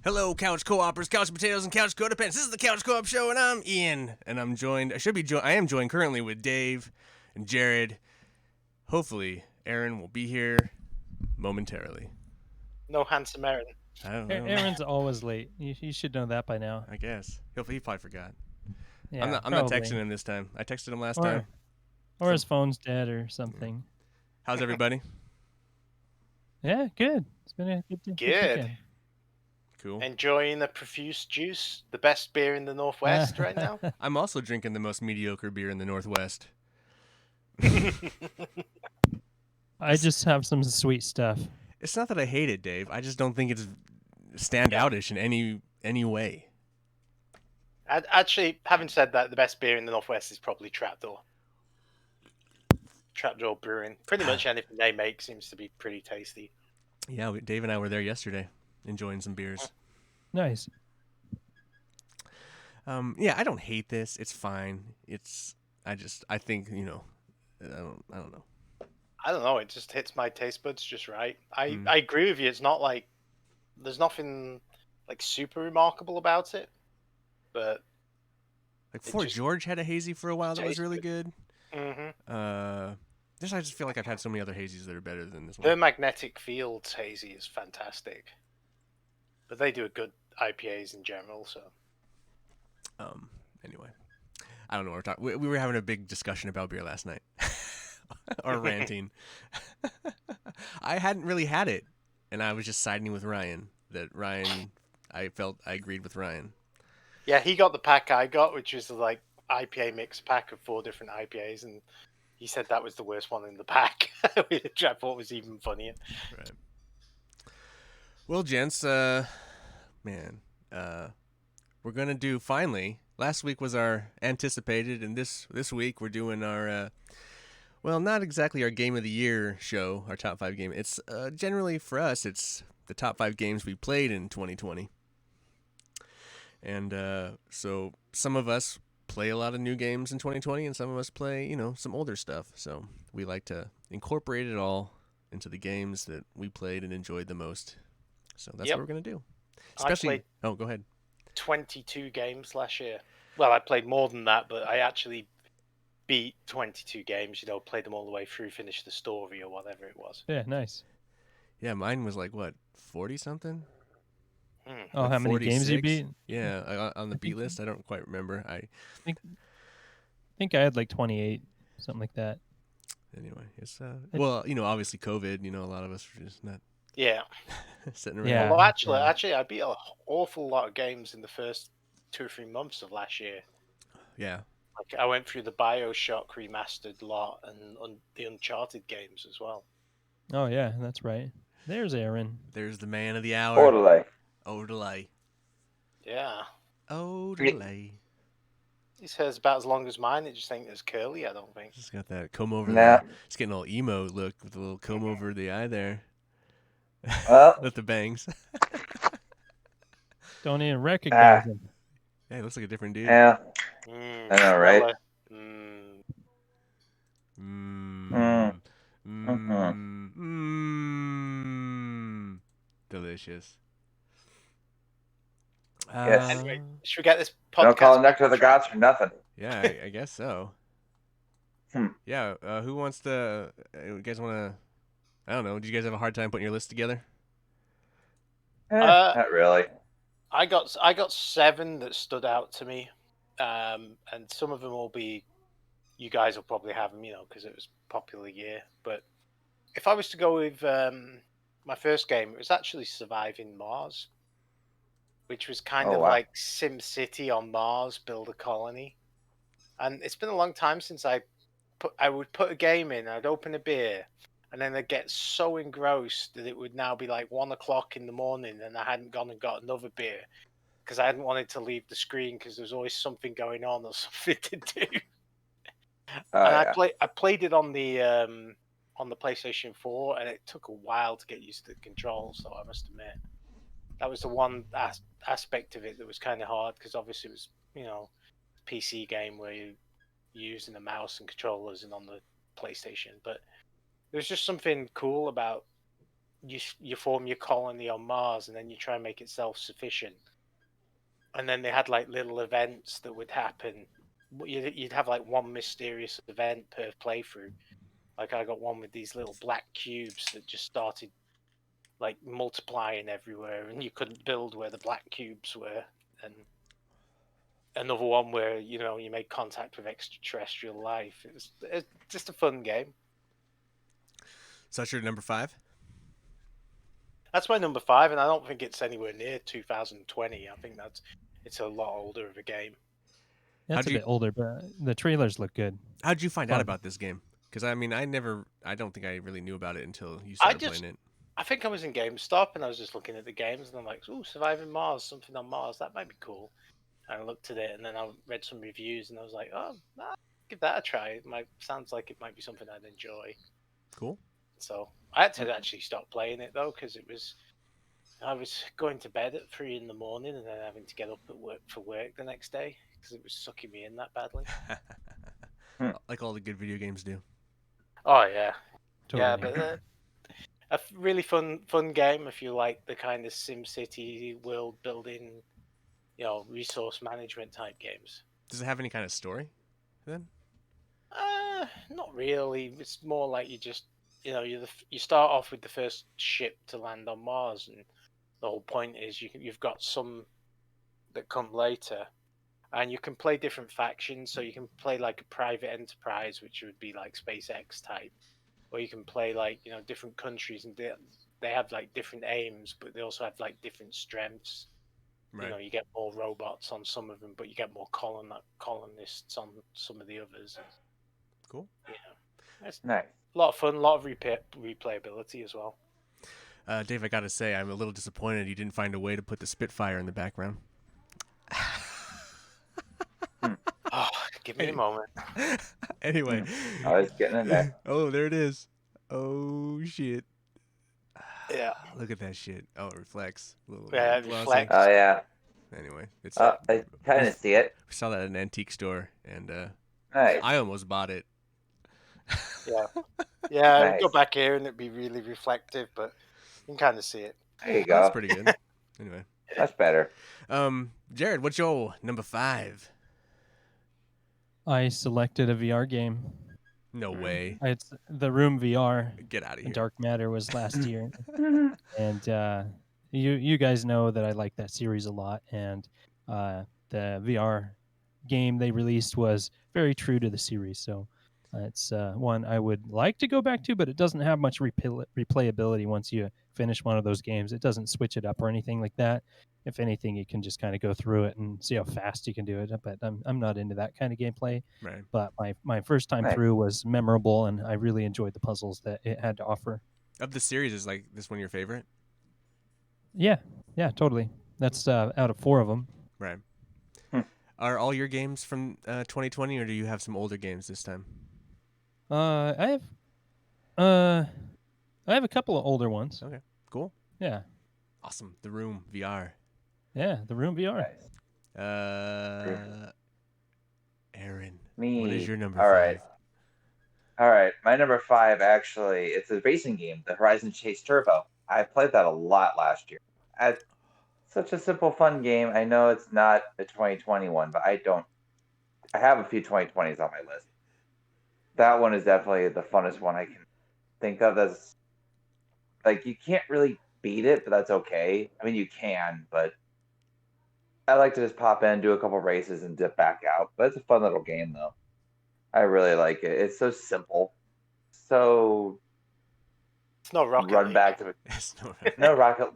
Hello, Couch Co-opers, Couch Potatoes, and Couch Codependents. This is the Couch Co-op Show, and I'm Ian, and I'm joined. I am joined currently with Dave and Jared. Hopefully, Aaron will be here momentarily. No handsome Aaron. I don't know. Aaron's always late. You should know that by now. I guess he probably forgot. I'm Yeah, not. I'm not probably. texting him this time. I texted him last Or time. or his phone's dead or something. How's everybody? Yeah, good. It's been a good Good. weekend. Cool. Enjoying the profuse juice, the best beer in the Northwest right now. I'm also drinking the most mediocre beer in the Northwest. I just have some sweet stuff. It's not that I hate it, Dave. I just don't think it's standoutish in any way. Actually, having said that, the best beer in the Northwest is probably Trapdoor. Trapdoor Brewing. Pretty much anything they make seems to be pretty tasty. Yeah, Dave and I were there yesterday, enjoying some beers. Nice. Yeah, I don't hate this. It's fine. I think I don't know. I don't know. It just hits my taste buds just right. I Mm. I agree with you. It's not like there's nothing like super remarkable about it, but Like It Fort just George had a hazy for a while that was tastes really good. mhm. I just feel like I've had so many other hazies that are better than this The one. Magnetic Fields hazy is fantastic, but they do a good IPAs in general. So Anyway, I don't know what we're talking. We were having a big discussion about beer last night, or ranting. I hadn't really had it, and I was just siding with Ryan. I felt I agreed with Ryan. yeah, he got the pack I got, which is like IPA mix pack of 4 different IPAs, and he said that was the worst one in the pack, which I thought was even funnier. Right. Well, gents, man, we're gonna do finally. Last week was our anticipated, and this week we're doing our well, not exactly our game of the year show, our top 5 game. It's generally for us, it's the top 5 games we played in 2020, and so some of us play a lot of new games in 2020, and some of us play some older stuff. So we like to incorporate it all into the games that we played and enjoyed the most. So that's Yep, what we're gonna do. I Especially, played oh, go ahead. 22 games last year. Well, I played more than that, but I actually beat 22 games. Played them all the way through, finished the story or whatever it was. Yeah, nice. Yeah, mine was like what 40 something. Hmm. Oh, Like how many games you 46. beat? Yeah, on the I beat think list. I don't quite remember. think think I had like 28, something like that. Anyway, it's It- well, obviously COVID. A lot of us were just not Yeah. sitting around. Yeah. Although actually, yeah. actually, I beat an awful lot of games in the first 2 or 3 months of last year. Yeah. Like I went through the BioShock remastered lot and the Uncharted games as well. Oh yeah, that's right. There's Aaron. There's the man of the hour. Totally. Odelay. Yeah. Odelay. His hair's about as long as mine. It just ain't as curly, I don't think. Just got that comb over Nah. there. It's getting all emo look with a little comb over the eye there. Well, With the bangs. Don't even recognize him. Yeah, he looks like a different dude. yeah. Mm, I know, right? Stella. Mm. Mmm. Mhm. Mmm. Delicious. Yes. Anyway, should we get this Don't call podcast? it Nectar of the Gods for nothing. Yeah, I guess so. Hmm. Yeah, who wants to? You guys want to? I don't know. Do you guys have a hard time putting your list together? Not really. I got 7 that stood out to me, and some of them will be. You guys will probably have them, because it was a popular year. But if I was to go with my first game, it was actually Surviving Mars, which was kind Oh, of wow. like Sim City on Mars, build a colony. And it's been a long time since I would put a game in, I'd open a beer, and then I'd get so engrossed that it would now be like 1 o'clock in the morning, and I hadn't gone and got another beer because I hadn't wanted to leave the screen because there's always something going on or something to do. Oh, And yeah. I played it on the PlayStation 4, and it took a while to get used to the controls. So I must admit, that was the one aspect of it that was kind of hard because obviously it was PC game where you're using the mouse and controllers and on the PlayStation. But there was just something cool about you form your colony on Mars, and then you try and make it self-sufficient. And then they had like little events that would happen. You'd have like one mysterious event per playthrough. Like I got one with these little black cubes that just started like multiplying everywhere, and you couldn't build where the black cubes were. And another one where you made contact with extraterrestrial life. It's just a fun game. So that's your number 5? That's my number 5, and I don't think it's anywhere near 2020. I think it's a lot older of a game. That's How'd a you- bit older, but the trailers look good. How'd you find out Fun. about this game? Because I mean, I don't think I really knew about it until you started playing it. I think I was in GameStop and I was just looking at the games, and I'm like, "Ooh, Surviving Mars, something on Mars, that might be cool." And I looked at it, and then I read some reviews, and I was like, "Oh, give that a try. Sounds like it might be something I'd enjoy." Cool. So I had to actually stop playing it though, because I was going to bed at 3 in the morning and then having to get up for work the next day because it was sucking me in that badly. Like all the good video games do. Oh yeah, Totally. yeah, but really fun game if you like the kind of SimCity world building, resource management type games. Does it have any kind of story then? Not really. It's more like you just you start off with the first ship to land on Mars, and the whole point is you've got some that come later, and you can play different factions. So you can play like a private enterprise, which would be like SpaceX type, or you can play like different countries, and they have like different aims, but they also have like different strengths. Right. You get more robots on some of them, but you get more colonists on some of the others. Cool. It's Nice. a lot of fun, a lot of replayability as well. Dave, I gotta say, I'm a little disappointed you didn't find a way to put the Spitfire in the background. Oh, give me a moment. Anyway. I was getting in there. Oh, there it is. Oh, shit. Yeah. Look at that shit. Oh, it reflects. A little Yeah, it glossy. reflects. Oh yeah. Anyway, it's I kind of see it. we saw that at an antique store, and Nice. I almost bought it. Yeah. Yeah, I would go Nice. back here and it'd be really reflective, but you can kind of see it. There you That's go. pretty good. Anyway, That's better. Jared, what's your number 5? I selected a VR game. No way. It's The Room VR. Get out of here. Dark Matter was last year, and you guys know that I like that series a lot. And the VR game they released was very true to the series, so it's one I would like to go back to, but it doesn't have much replayability once you finish one of those games. It doesn't switch it up or anything like that. If anything, you can just kind of go through it and see how fast you can do it. But I'm not into that kind of gameplay. Right. But my first time Nice. through was memorable, and I really enjoyed the puzzles that it had to offer. Of the series, is like this one your favorite? Yeah, totally. That's out of 4 of them. Right. Hmm. Are all your games from 2020, or do you have some older games this time? I have a couple of older ones. Okay. Cool. Yeah, Awesome. The Room VR. The Room VR. Nice. Aaron, Me. what is your number All 5? right. All right. My number 5 actually, it's a racing game, the Horizon Chase Turbo. I played that a lot last year. Such a simple, fun game. I know it's not a 2021, but I have a few 2020s on my list. That one is definitely the funnest one I can think of. As like, you can't really beat it, but that's okay. I mean, you can, but I like to just pop in, do a couple races, and dip back out. But it's a fun little game, though. I really like it. It's so simple. So It's not Rocket run League. back to It's no- no Rocket.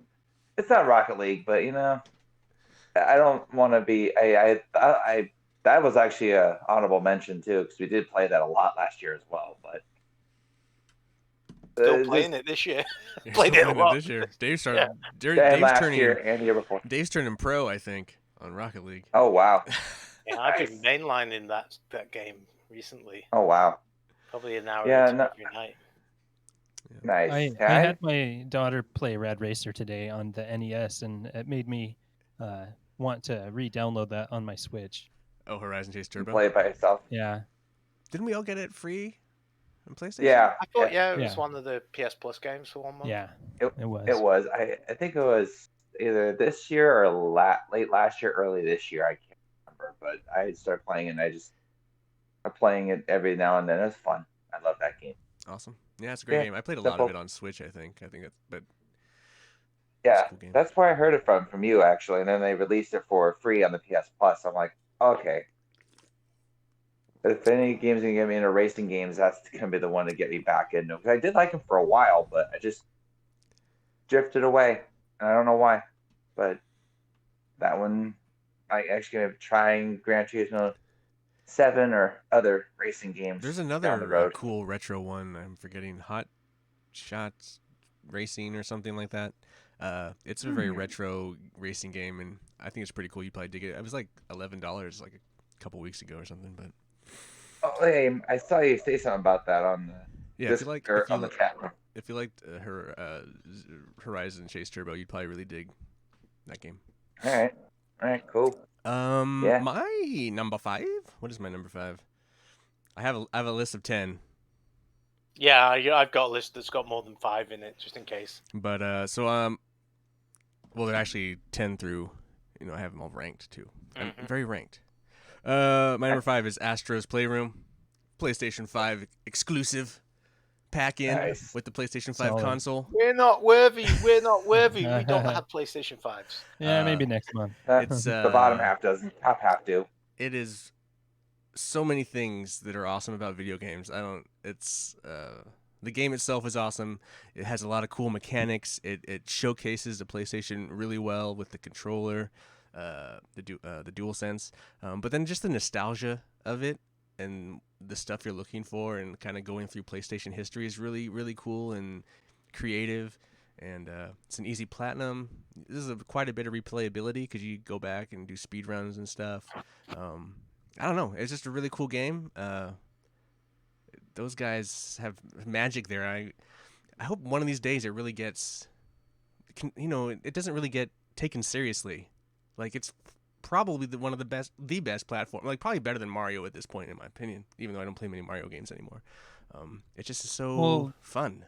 It's not Rocket League, but I don't want to be. I that was actually a honorable mention too, because we did play that a lot last year as well. But Still playing it this year. You're Played still it a playing lot. this year. Dave started. Yeah. Dave's last turning. year and the year before. Dave's turning pro, I think, on Rocket League. Oh wow! Yeah, I've been mainlining that game recently. Oh wow! Probably an hour Yeah, or two no- every night. Nice. I Yeah, had my daughter play Rad Racer today on the NES, and it made me want to re-download that on my Switch. Oh, Horizon Chase Turbo. play it by yourself. Yeah, Didn't we all get it free on PlayStation? Yeah, I thought, yeah, it was Yeah. one of the PS Plus games for 1 month. Yeah, it, it was. it was. I think it was either this year or late last year, early this year. I can't remember, but I started playing it. And I'm playing it every now and then. It's fun. I love that game. Awesome. Yeah, it's a great Yeah, game. I played a lot of simple. it on Switch. I think it's but it's Yeah, a cool game. that's where I heard it from you actually, and then they released it for free on the PS Plus. I'm like, okay. If any games can get me into racing games, that's gonna be the one to get me back into. Because I did like them for a while, but I just drifted away. And I don't know why, but that one, I actually gonna try Gran Turismo 7 or other racing games There's down the another road. cool retro one. I'm forgetting Hot Shots Racing or something like that. It's a very retro racing game, and I think it's pretty cool. You probably dig it. It was like $11 like a couple weeks ago or something, but Oh, hey, I saw you say something about that on the yeah, if you like on the chat room. if you liked Horizon Chase Turbo, you'd probably really dig that game. All right, cool. Yeah. My number 5. What is my number 5? I have a list of 10, Yeah, I've got a list that's got more than 5 in it, just in case. but well, they're actually 10 through. I have them all ranked too. I'm very ranked. My number 5 is Astro's Playroom, PlayStation 5 exclusive, pack in Nice. with the PlayStation 5 Solid. console. We're not worthy. We're not worthy. We don't have PlayStation 5s. Yeah, maybe next month. It's The bottom half doesn't. Top half do. It is so many things that are awesome about video games. The game itself is awesome. It has a lot of cool mechanics. It showcases the PlayStation really well with the controller, the DualSense, but then just the nostalgia of it and the stuff you're looking for and kind of going through PlayStation history is really, really cool and creative. And it's an easy platinum. This is quite a bit of replayability because you go back and do speed runs and stuff. I don't know. It's just a really cool game. Those guys have magic there. I hope one of these days it really gets, it doesn't really get taken seriously. Like it's probably one of the best platform. Like probably better than Mario at this point, in my opinion. Even though I don't play many Mario games anymore, it's just so fun.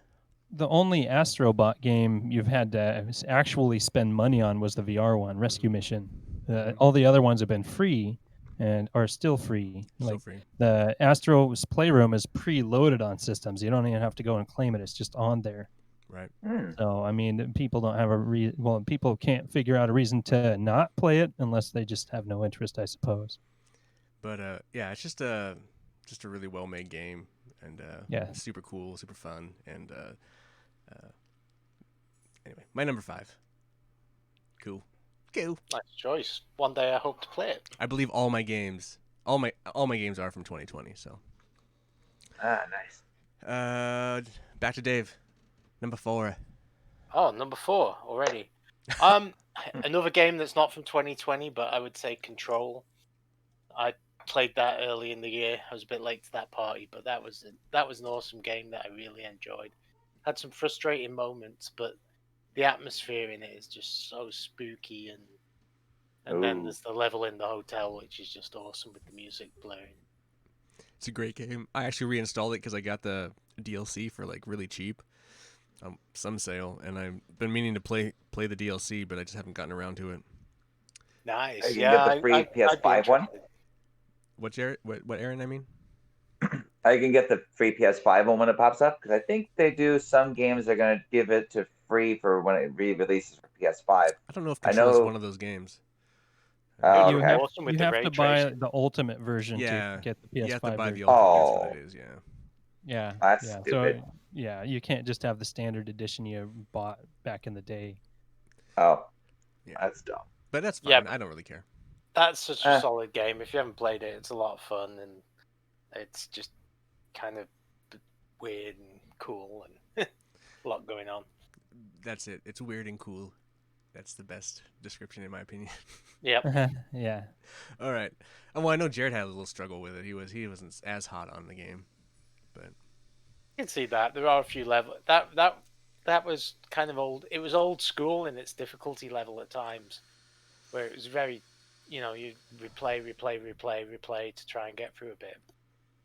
The only Astrobot game you've had to actually spend money on was the VR one, Rescue Mission. All the other ones have been free and are still free. Still Like free. the Astro's Playroom is pre-loaded on systems. You don't even have to go and claim it. It's just on there. Right. So I mean, people don't have people can't figure out a reason to not play it unless they just have no interest, I suppose. But yeah, it's just a really well made game, and it's super cool, super fun, and anyway, my number 5. Cool. Nice choice. One day I hope to play it. I believe all my games are from 2020. So. Nice. Back to Dave. Number 4. Oh, number 4 already. Another game that's not from 2020, but I would say Control. I played that early in the year. I was a bit late to that party, but that was an awesome game that I really enjoyed. Had some frustrating moments, but the atmosphere in it is just so spooky, and then there's the level in the hotel, which is just awesome with the music blaring. It's a great game. I actually reinstalled it because I got the DLC for like really cheap, some sale, and I've been meaning to play the DLC, but I just haven't gotten around to it. Nice. You get the free PS5 one. What Aaron? I mean. I can get the free PS5 one when it pops up because I think they do some games they're going to give it to free for when it re-releases for PS5. I don't know if Control is one of those games. You Okay. have, Awesome with you the have ray to buy tracing. the ultimate version Yeah, to get the PS5 you have to buy the version. ultimate. That's what it is. Yeah. Yeah. That's yeah. stupid. So yeah, you can't just have the standard edition you bought back in the day. Oh, Yeah. that's dumb. But that's fine. Yeah. I don't really care. That's such a solid game. If you haven't played it, it's a lot of fun, and it's just kind of weird and cool and a lot going on. That's it. It's weird and cool. That's the best description in my opinion. Yep. Yeah. All right. Well, I know Jared had a little struggle with it. He wasn't as hot on the game, but You can see that there are a few levels that was kind of old. It was old school in its difficulty level at times, where it was very, you replay to try and get through a bit.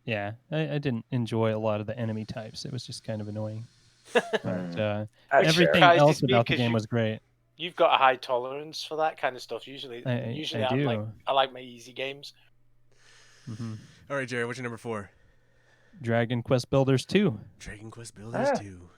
Yeah, I didn't enjoy a lot of the enemy types. It was just kind of annoying. But That's everything fair. else Surprises me about the 'cause game was great. You've got a high tolerance for that kind of stuff. Usually, I do. I like my easy games. Hmm. All right, Jared, what's your number 4? Dragon Quest Builders 2. Dragon Quest Builders Ah. 2.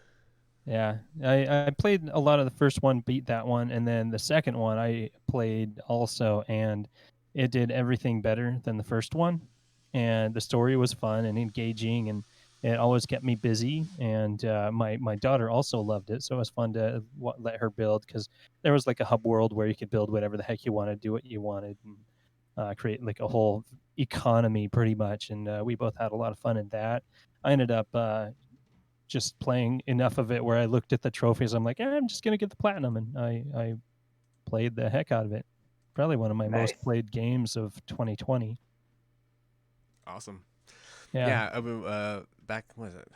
Yeah, I played a lot of the first one, beat that one, and then the second one I played also, and it did everything better than the first one. And the story was fun and engaging, and it always kept me busy. And my daughter also loved it, so it was fun to let her build because there was like a hub world where you could build whatever the heck you wanted, do what you wanted, and create like a whole economy pretty much. And we both had a lot of fun in that. I ended up just playing enough of it where I looked at the trophies. I'm like, I'm just gonna get the platinum, and I played the heck out of it. Probably one of my Nice. most played games of 2020. Awesome. Yeah, Yeah, I mean, back, what was it,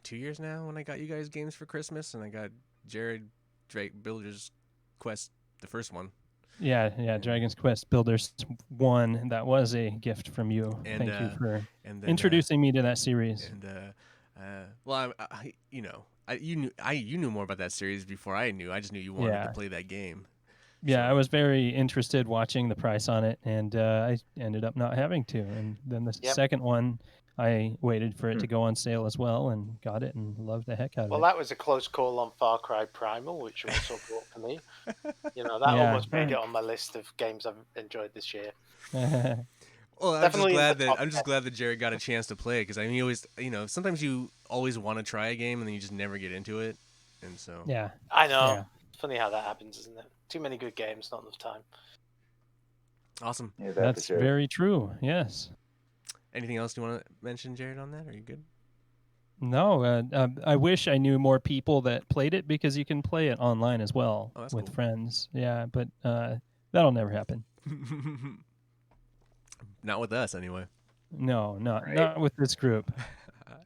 2 years now when I got you guys games for Christmas, and I got Jared Drake Builders Quest, the first one. yeah. Dragon's Quest Builders 1. That was a gift from you. And, Thank you for and then, introducing me to that series. And well, you know, you knew more about that series before I knew. I just knew you wanted to Yeah. play that game. Yeah, So- I was very interested watching the price on it, and I ended up not having to. And then the Yep. second one, I waited for it to go on sale as well, and got it, and loved the heck out of Well, it. that was a close call on Far Cry Primal, which also brought for me. You know, that Yeah. almost made it on my list of games I've enjoyed this year. Well, Definitely in the top I'm just 10. glad that Jared got a chance to play it because I mean, you always, you know, sometimes you always want to try a game and then you just never get into it, and so Yeah. I know. Yeah. It's funny how that happens, isn't it? Too many good games, not enough time. awesome. Yeah, That's for sure. very true. Yes. Anything else you want to mention, Jared, on that? Are you good? No, I wish I knew more people that played it because you can play it online as well Oh, that's with cool. friends. Yeah, but that'll never happen. Not with us, anyway. No, not Right. not with this group.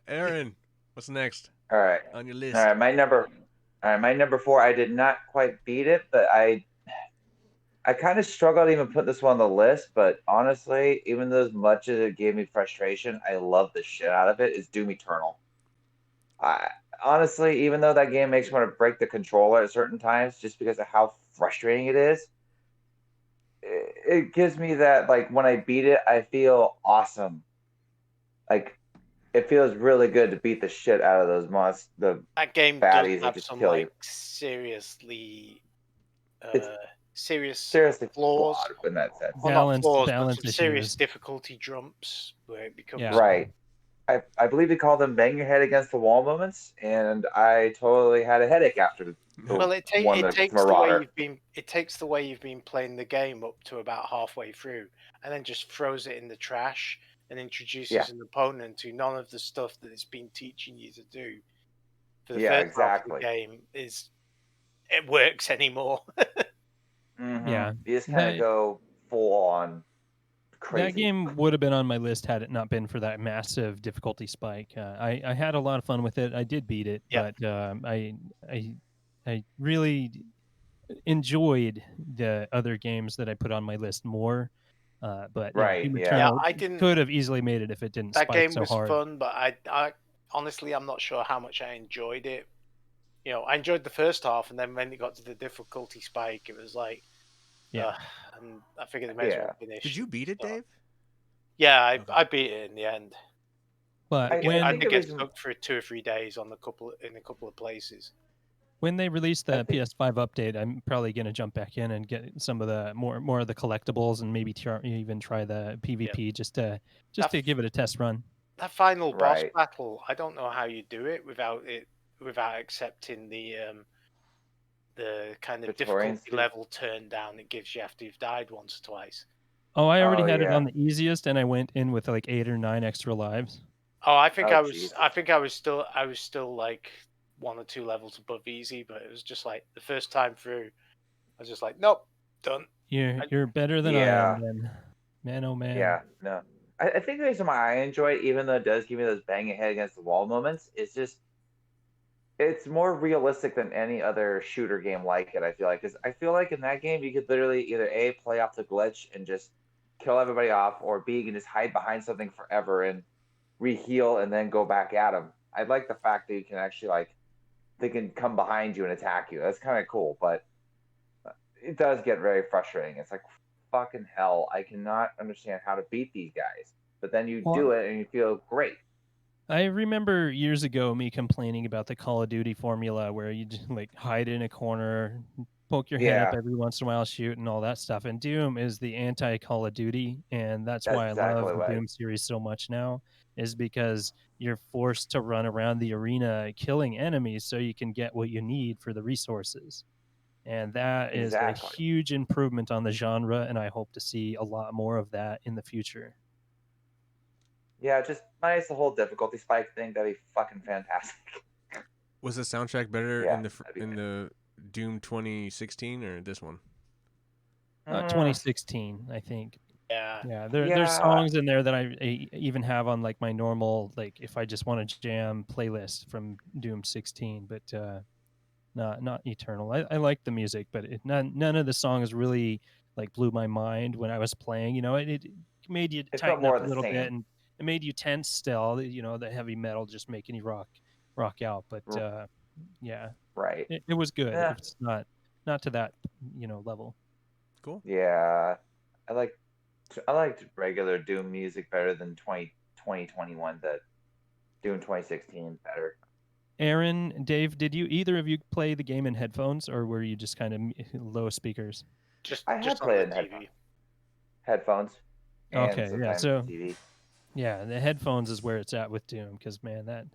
Aaron, what's next All right. on your list? All right, my number 4. I did not quite beat it, but I kind of struggled to even put this one on the list. But honestly, even though as much as it gave me frustration, I love the shit out of it. Is Doom Eternal. I honestly, even though that game makes me want to break the controller at certain times, just because of how frustrating it is, it gives me that, like, when I beat it, I feel awesome. Like, it feels really good to beat the shit out of those monsters. That game Baddies does that have just some kill you. seriously, It's serious seriously flaws. flawed in that sense. Well, not Balance flaws, but some issues. serious difficulty jumps where it becomes Yeah. Right. I believe they call them bang your head against the wall moments, and I totally had a headache after the Well, it one takes that's the way Marauder. you've been playing the game up to about halfway through, and then just throws it in the trash and introduces Yeah. an opponent to none of the stuff that it's been teaching you to do for the Yeah, first half of the exactly. game it works anymore. Yeah. You just kind of That- go full on crazy. That game would have been on my list had it not been for that massive difficulty spike. I had a lot of fun with it. I did beat it, Yeah. but I really enjoyed the other games that I put on my list more. But Right, Doom yeah. Eternal I didn't. could have easily made it if it didn't That spike game so was hard. fun, but I honestly I'm not sure how much I enjoyed it. You know, I enjoyed the first half, and then when it got to the difficulty spike, it was like, Yeah. and I figured it may as well finish. Did you beat it, So- Dave? Yeah, Okay. I beat it in the end. But I when I think did it get was- stuck for 2 or 3 days in a couple of places. when they release I the think- PS5 update, I'm probably gonna jump back in and get some of the more of the collectibles and maybe even try the PvP just to give it a test run. That final boss Right. battle, I don't know how you do it without accepting the kind of The terrain difficulty speed. level turn down it gives you after you've died once or twice. Oh, I already Oh, had it yeah. on the easiest, and I went in with like 8 or 9 extra lives. Oh, I think Oh, I was Jesus. I was still like 1 or 2 levels above easy, but it was just like the first time through, I was just like, nope, done. You're better than I Yeah. am, then. Man, oh man. Yeah, no. I think the reason why I enjoy it, even though it does give me those bang your head against the wall moments, is just it's more realistic than any other shooter game like it. I feel like, because I feel like in that game you could literally either A, play off the glitch and just kill everybody off, or B, you can just hide behind something forever and re-heal and then go back at them. I like the fact that you can actually like they can come behind you and attack you. That's kind of cool, but it does get very frustrating. It's like fucking hell, I cannot understand how to beat these guys. But then you do it and you feel great. I remember years ago me complaining about the Call of Duty formula where you just like hide in a corner, poke your head up Yeah. every once in a while, shoot, and all that stuff. And Doom is the anti Call of Duty, and that's why I love exactly the right. Doom series so much now, is because you're forced to run around the arena killing enemies so you can get what you need for the resources. And that is a Exactly. huge improvement on the genre, and I hope to see a lot more of that in the future. Yeah, just minus the whole difficulty spike thing. That'd be fucking fantastic. Was the soundtrack better Yeah, in that'd be the Doom 2016 or this one? 2016, I think. Yeah. Yeah, there's Yeah. songs in there that I even have on like my normal, like if I just want to jam playlist from Doom 16, but not Eternal. I like the music, but none of the songs really like blew my mind when I was playing. You know, it made you It felt tighten more up of a the little bit, same. and it made you tense still. You know, the heavy metal just making you rock out. But yeah, Right. it was good. Yeah. It's not to that level. Cool. Yeah. I liked regular Doom music better than 2021. That Doom 2016 better. Aaron, Dave, did you either of you play the game in headphones, or were you just kind of low speakers? Just I had on played the in TV. headphones. And Okay, yeah, sometimes so TV. yeah, the headphones is where it's at with Doom, because man, that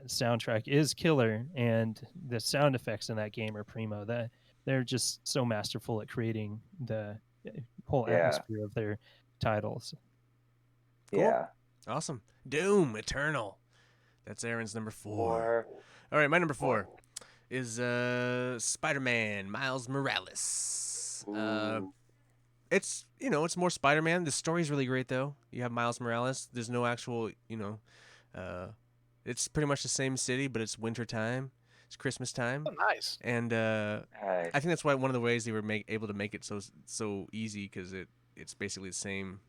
soundtrack is killer, and the sound effects in that game are primo. That they're just so masterful at creating the whole Yeah. atmosphere of their titles. Cool. Yeah. Awesome. Doom Eternal. That's Aaron's number 4. Or All right, my number 4 is Spider-Man Miles Morales. It's it's more Spider-Man. The story's really great though. You have Miles Morales. There's no actual it's pretty much the same city, but it's winter time. It's Christmas time. Oh, nice. And nice. I think that's why one of the ways they were able to make it so easy, because it's basically the same.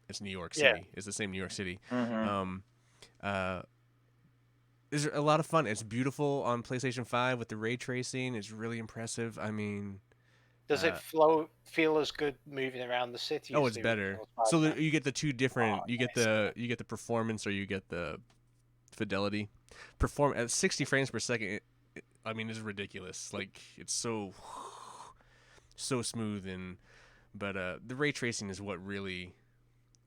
It's New York City. Yeah. It's the same New York City. Mhm. There's a lot of fun. It's beautiful on PlayStation 5 with the ray tracing. It's really impressive. I mean, Does it feel as good moving around the city? oh, as it's the better. original So Spider-Man? you get the two different. Oh, You get nice. you get the performance, or you get the fidelity. Perform at 60 frames per second. I mean, it's ridiculous. Like, it's so smooth, but the ray tracing is what really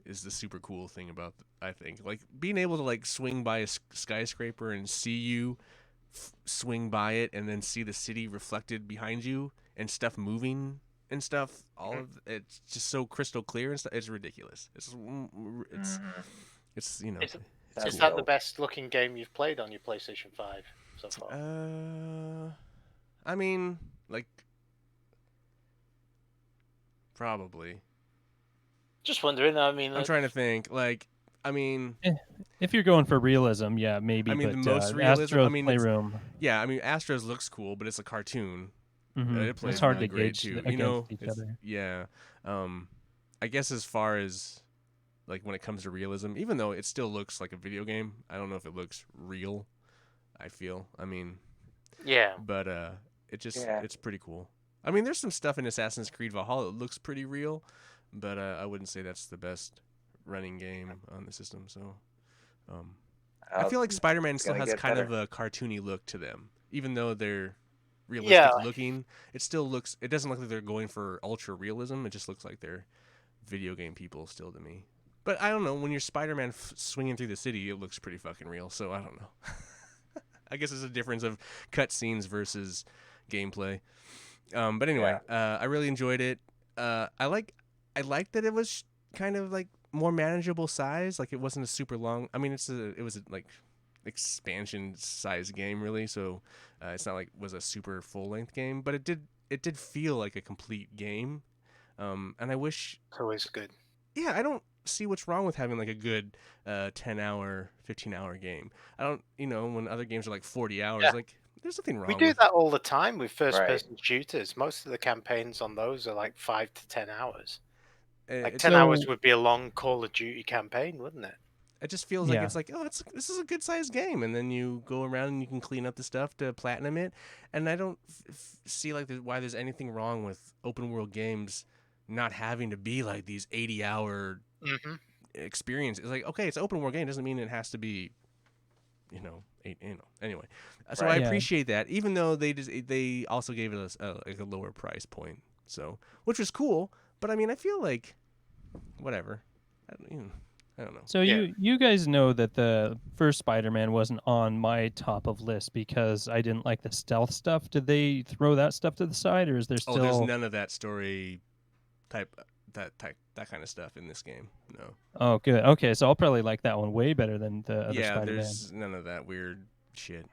is the super cool thing about I think, like, being able to like swing by a skyscraper and see you swing by it, and then see the city reflected behind you and stuff moving and stuff. All of it's just so crystal clear and stuff. It's ridiculous. It's Is it's that the best looking game you've played on your PlayStation 5 so far? I mean, like, probably. Just wondering. I mean, I'm trying to think. Like, I mean, If you're going for realism, yeah, maybe. I mean, but the most realism. Astro's I mean, Playroom. yeah. I mean, Astros looks cool, but it's a cartoon. It plays It's hard really to great gauge too. against each other. Yeah. I guess as far as like when it comes to realism, even though it still looks like a video game, I don't know if it looks real. I feel. I mean, yeah. but it's pretty cool. I mean, there's some stuff in Assassin's Creed Valhalla that looks pretty real, but I wouldn't say that's the best running game on the system. So, I feel like Spider-Man still has kind of a cartoony look to them, even though they're realistic looking. It still looks. It doesn't look like they're going for ultra realism. It just looks like they're video game people still to me. But I don't know. When you're Spider-Man swinging through the city, it looks pretty fucking real. So I don't know. I guess it's a difference of cutscenes versus gameplay. But anyway, I really enjoyed it. I like that it was kind of like more manageable size. Like, it wasn't a super long. I mean, it was a like expansion size game really. So it's not like it was a super full length game, but it did feel like a complete game. And I wish. It's always good. Yeah, I don't see what's wrong with having like a good 10-hour, 15-hour game. I don't, when other games are like 40 hours, like, there's nothing wrong. We do that all the time with first-person shooters. Most of the campaigns on those are like 5 to 10 hours. Like 10 hours would be a long Call of Duty campaign, wouldn't it? It just feels like Yeah. it's like, oh, this is a good sized game, and then you go around and you can clean up the stuff to platinum it, and I don't see like why there's anything wrong with open world games not having to be like these 80-hour Hmm. experiences. It's like, okay, it's an open world game, doesn't mean it has to be, anyway. So I Right. Yeah. appreciate that, even though they also gave it like a lower price point, so which was cool. But I mean, I feel like whatever. I don't know. So Yeah. you guys know that the first Spider-Man wasn't on my top of list because I didn't like the stealth stuff. Did they throw that stuff to the side, or is there Oh, there's still? none of that story that kind of stuff in this game. No. Oh, good. Okay, so I'll probably like that one way better than the other Yeah, Spider-Man. there's none of that weird shit.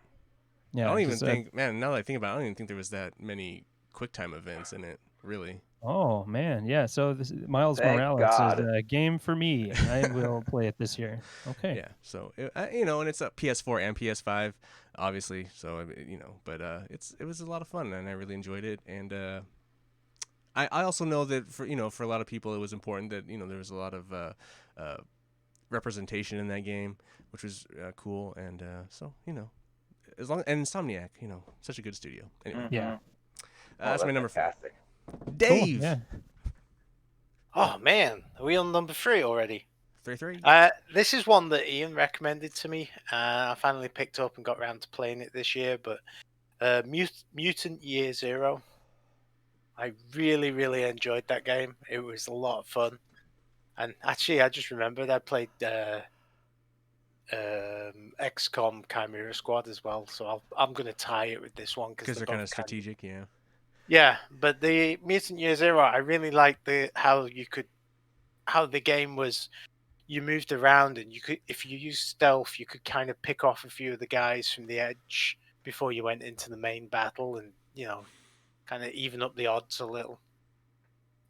Yeah, I don't even 'cause, think, man. Now that I think about it, I don't even think there was that many QuickTime events in it. Really. oh man, yeah. So Miles Thank Morales is God. a game for me. I will play it this year. Okay. Yeah. So and it's a PS4 and PS5, obviously. So but it was a lot of fun, and I really enjoyed it. And I also know that for a lot of people, it was important that there was a lot of representation in that game, which was cool. And so as long and Insomniac, such a good studio. Anyway, Yeah. Mhm. that's my number 4. Fantastic. Dave. Cool, yeah. Oh man, are we on number 3 already? 3-3. This is one that Ian recommended to me. I finally picked up and got around to playing it this year. But Mutant Year Zero, I really, really enjoyed that game. It was a lot of fun. And actually, I just remembered I played XCOM Chimera Squad as well. So I'm going to tie it with this one Because they're kind of strategic, yeah. Yeah, but the Mutant Year Zero, I really liked how the game was. You moved around, and you could, if you used stealth, you could kind of pick off a few of the guys from the edge before you went into the main battle, and kind of even up the odds a little.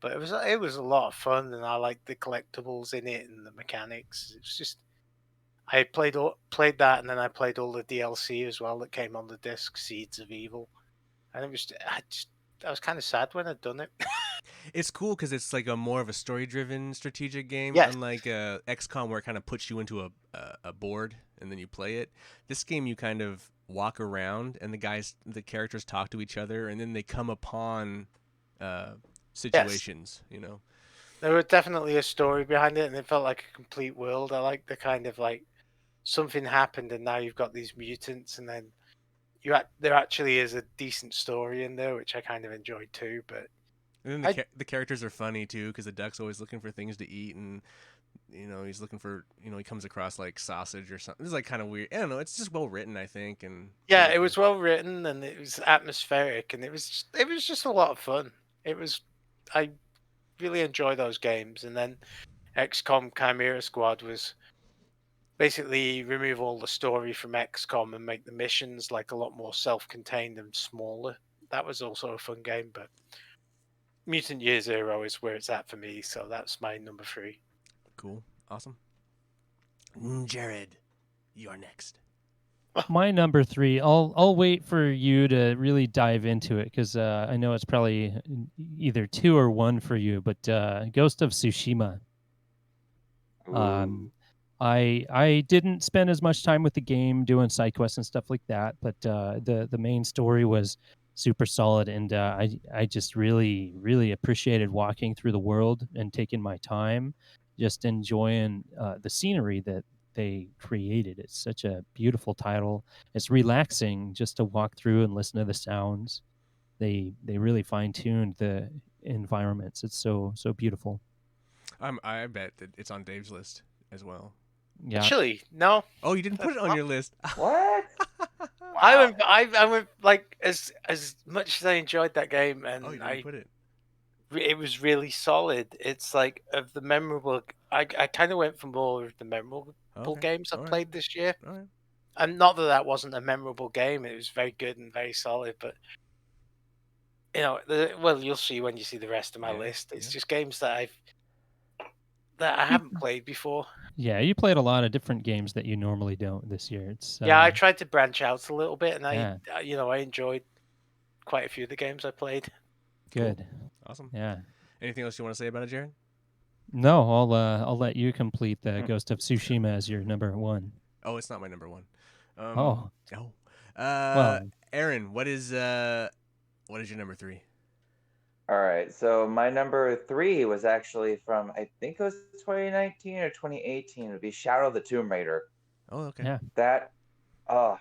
But it was a lot of fun, and I liked the collectibles in it and the mechanics. It's just I played that, and then I played all the DLC as well that came on the disc, Seeds of Evil, and I was kind of sad when I'd done it. It's cool because it's like a more of a story-driven strategic game, Yes. unlike XCOM, where it kind of puts you into a board and then you play it. This game, you kind of walk around, and the characters talk to each other, and then they come upon situations. There was definitely a story behind it, and it felt like a complete world. I like the kind of like something happened, and now you've got these mutants, and then there actually is a decent story in there, which I kind of enjoyed too. But And then the characters are funny too, because the duck's always looking for things to eat, and he's looking for he comes across like sausage or something. It's like kind of weird. I don't know. It's just well written, I think, and yeah, it was well written, and it was atmospheric, and it was just a lot of fun. I really enjoy those games, and then XCOM Chimera Squad was basically remove all the story from XCOM and make the missions like a lot more self-contained and smaller. That was also a fun game, but Mutant Year Zero is where it's at for me, so that's my number 3. Cool, awesome. Jared, you're next. My number 3. I'll wait for you to really dive into it because I know it's probably either 2 or 1 for you. But Ghost of Tsushima. Ooh. I didn't spend as much time with the game doing side quests and stuff like that, but the main story was super solid, and I just really appreciated walking through the world and taking my time, just enjoying the scenery that they created. It's such a beautiful title. It's relaxing just to walk through and listen to the sounds. They really fine tuned the environments. It's so beautiful. I bet that it's on Dave's list as well. Yeah. Actually, no. Oh, you didn't put it on your list. What? I went like as much as I enjoyed that game, and Oh, you didn't put it. it was really solid. It's like of the memorable. I kind of went for more of the memorable Okay, games I've alright. played this year, All right. and not that wasn't a memorable game. It was very good and very solid, but you'll see when you see the rest of my Yeah, list. It's yeah. just games that I haven't played before. Yeah, you played a lot of different games that you normally don't this year. It's Yeah, I tried to branch out a little bit, and Yeah. I enjoyed quite a few of the games I played. good. Awesome. Yeah. Anything else you want to say about it, Jared? No, I'll let you complete the Ghost of Tsushima as your number one. Oh, it's not my number one. Oh, Oh. well, Aaron, what is your number 3? All right, so my number 3 was actually from, I think it was 2019 or 2018. It would be Shadow of the Tomb Raider. Oh, okay. yeah. That, oh,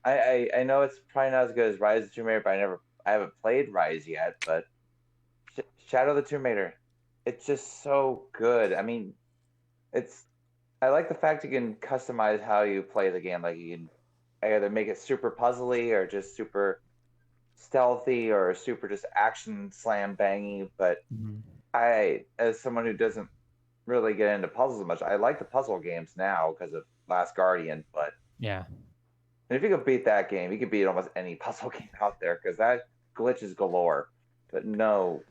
I know it's probably not as good as Rise of the Tomb Raider, but I haven't played Rise yet. But Shadow of the Tomb Raider, it's just so good. I mean, I like the fact you can customize how you play the game. Like you can either make it super puzzly or just super stealthy or super just action slam bangy. But Mhm. as someone who doesn't really get into puzzles much, I like the puzzle games now because of Last Guardian. But Yeah. if you could beat that game, you could beat almost any puzzle game out there because that glitches galore. But no,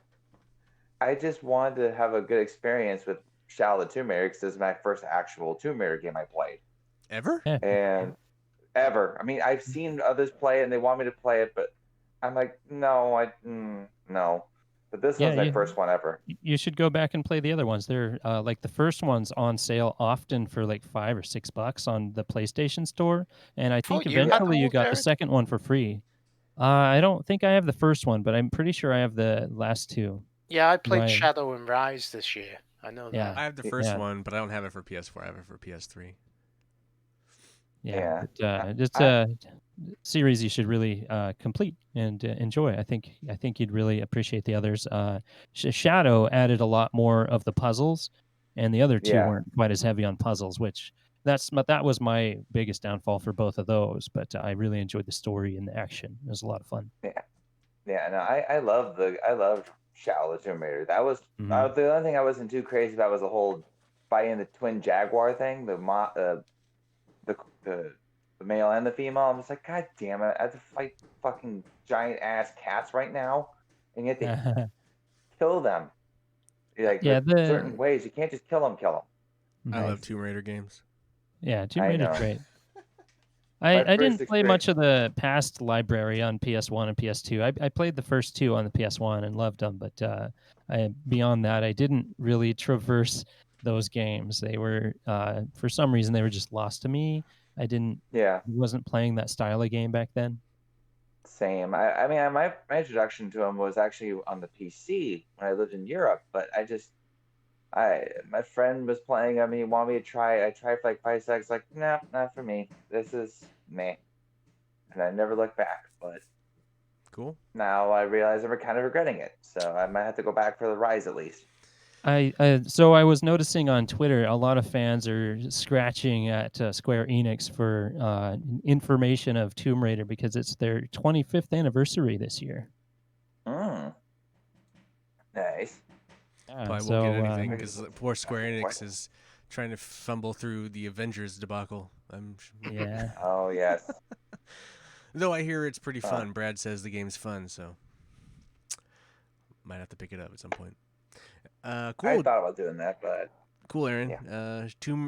I just wanted to have a good experience with Shadow of the Tomb Raider because this is my first actual Tomb Raider game I played. Ever? Yeah. And ever. I mean, I've seen others play it and they want me to play it, but I'm like, no, no. But this Yeah, one's my first one ever. You should go back and play the other ones. They're like the first one's on sale often for like $5 or $6 on the PlayStation Store, and I think thought you had them eventually you all, got the Jared. second one for free. I don't think I have the first one, but I'm pretty sure I have the last two. Yeah, I played Right. Shadow and Rise this year. I know Yeah. I have the first Yeah. one, but I don't have it for PS4. I have it for PS3. Yeah, Yeah. but, it's I- a series you should really complete and enjoy. I think you'd really appreciate the others. Shadow added a lot more of the puzzles, and the other two Yeah. weren't quite as heavy on puzzles. That was my biggest downfall for both of those. But I really enjoyed the story and the action. It was a lot of fun. Yeah, no, I love Shadow of the Tomb Raider. That was Mhm. the only thing I wasn't too crazy about was the whole fighting the twin jaguar thing, the male and the female. I'm just like, God damn it! I have to fight fucking giant ass cats right now, and you have to kill them. Like Yeah, with certain ways, you can't just kill them. I love Nice. Tomb Raider games. Tomb I Raider's know. great. My I first didn't play much of experience- the past library on PS1 and PS2. I played the first two on the PS1 and loved them, but beyond that, I didn't really traverse those games. They were, for some reason, they were just lost to me. Yeah, Wasn't playing that style of game back then. same. I mean, my introduction to him was actually on the PC when I lived in Europe, but my friend was playing him. He wanted me to try. I tried for like 5 seconds. Like, no, not for me. This is meh, and I never looked back. But Cool. now I realize I'm kind of regretting it. So I might have to go back for the Rise at least. So I was noticing on Twitter a lot of fans are scratching at Square Enix for information of Tomb Raider because it's their 25th anniversary this year. Mm. Nice. Yeah, Probably so won't get anything because poor Square what? Enix is trying to fumble through the Avengers debacle. yeah. Oh yes. Though I hear it's pretty fun. Brad says the game's fun, so might have to pick it up at some point. I Cool, thought about doing that, but cool, Aaron.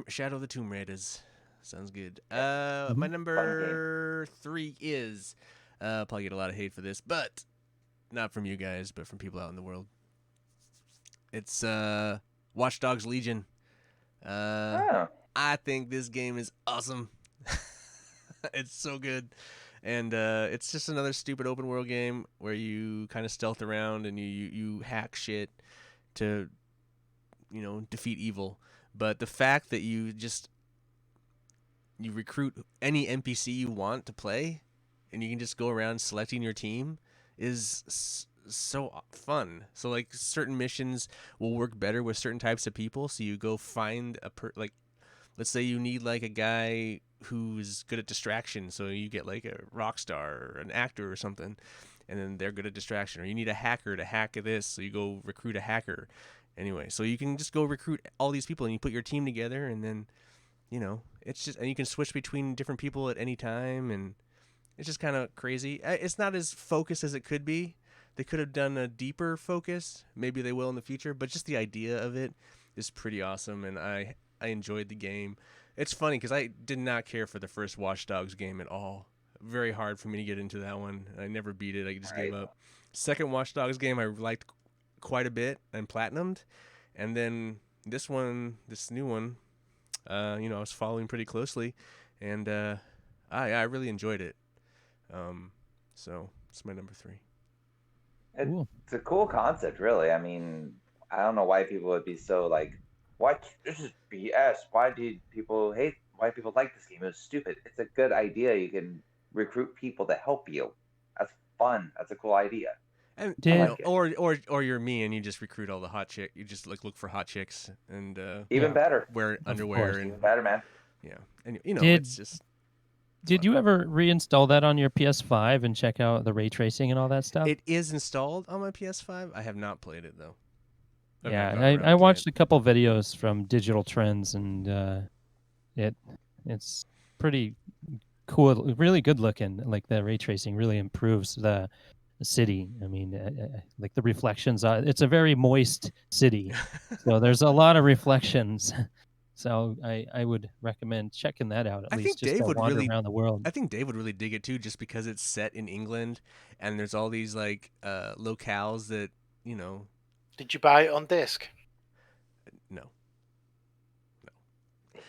Shadow of the Tomb Raiders sounds good. My Mhm. number 3 is probably get a lot of hate for this, but not from you guys, but from people out in the world. It's Watch Dogs Legion. oh. I think this game is awesome. It's so good. And it's just another stupid open world game where you kind of stealth around and you hack shit to, defeat evil. But the fact that you recruit any NPC you want to play and you can just go around selecting your team is so fun. So like certain missions will work better with certain types of people. So you go find let's say you need like a guy who's good at distraction, so you get like a rock star or an actor or something, and then they're good at distraction. Or you need a hacker to hack this, so you go recruit a hacker. Anyway, so you can just go recruit all these people and you put your team together, and then it's just, and you can switch between different people at any time, and it's just kind of crazy. It's not as focused as it could be. They could have done a deeper focus. Maybe they will in the future, but just the idea of it is pretty awesome, and I enjoyed the game. It's funny because I did not care for the first Watch Dogs game at all. Very hard for me to get into that one. I never beat it. I just gave up. Second Watch Dogs game I liked quite a bit and platinumed, and then this new one, I was following pretty closely, and I really enjoyed it. So it's my number 3. Cool. It's a cool concept, really. I mean, I don't know why people would be so like, what? This is BS. Why people like this game? It was stupid. It's a good idea. You can recruit people to help you. That's fun. That's a cool idea. And Did- like it. or you're me and you just recruit all the hot chick. You just like look for hot chicks and Even Yeah. better. wear underwear course. and Even better, man. yeah, and Did- it's just Did you ever reinstall that on your PS5 and check out the ray tracing and all that stuff? it is installed on my PS5. I have not played it though. I've not Yeah, gone around to I play watched it. a couple videos from Digital Trends, and it's pretty cool, really good looking. Like the ray tracing really improves the city. I mean, like the reflections. It's a very moist city, so there's a lot of reflections. So I would recommend checking that out at I least, think just Dave to would wander really- around the world. I think Dave would really dig it too, just because it's set in England, and there's all these like locales that Did you buy it on disc? no.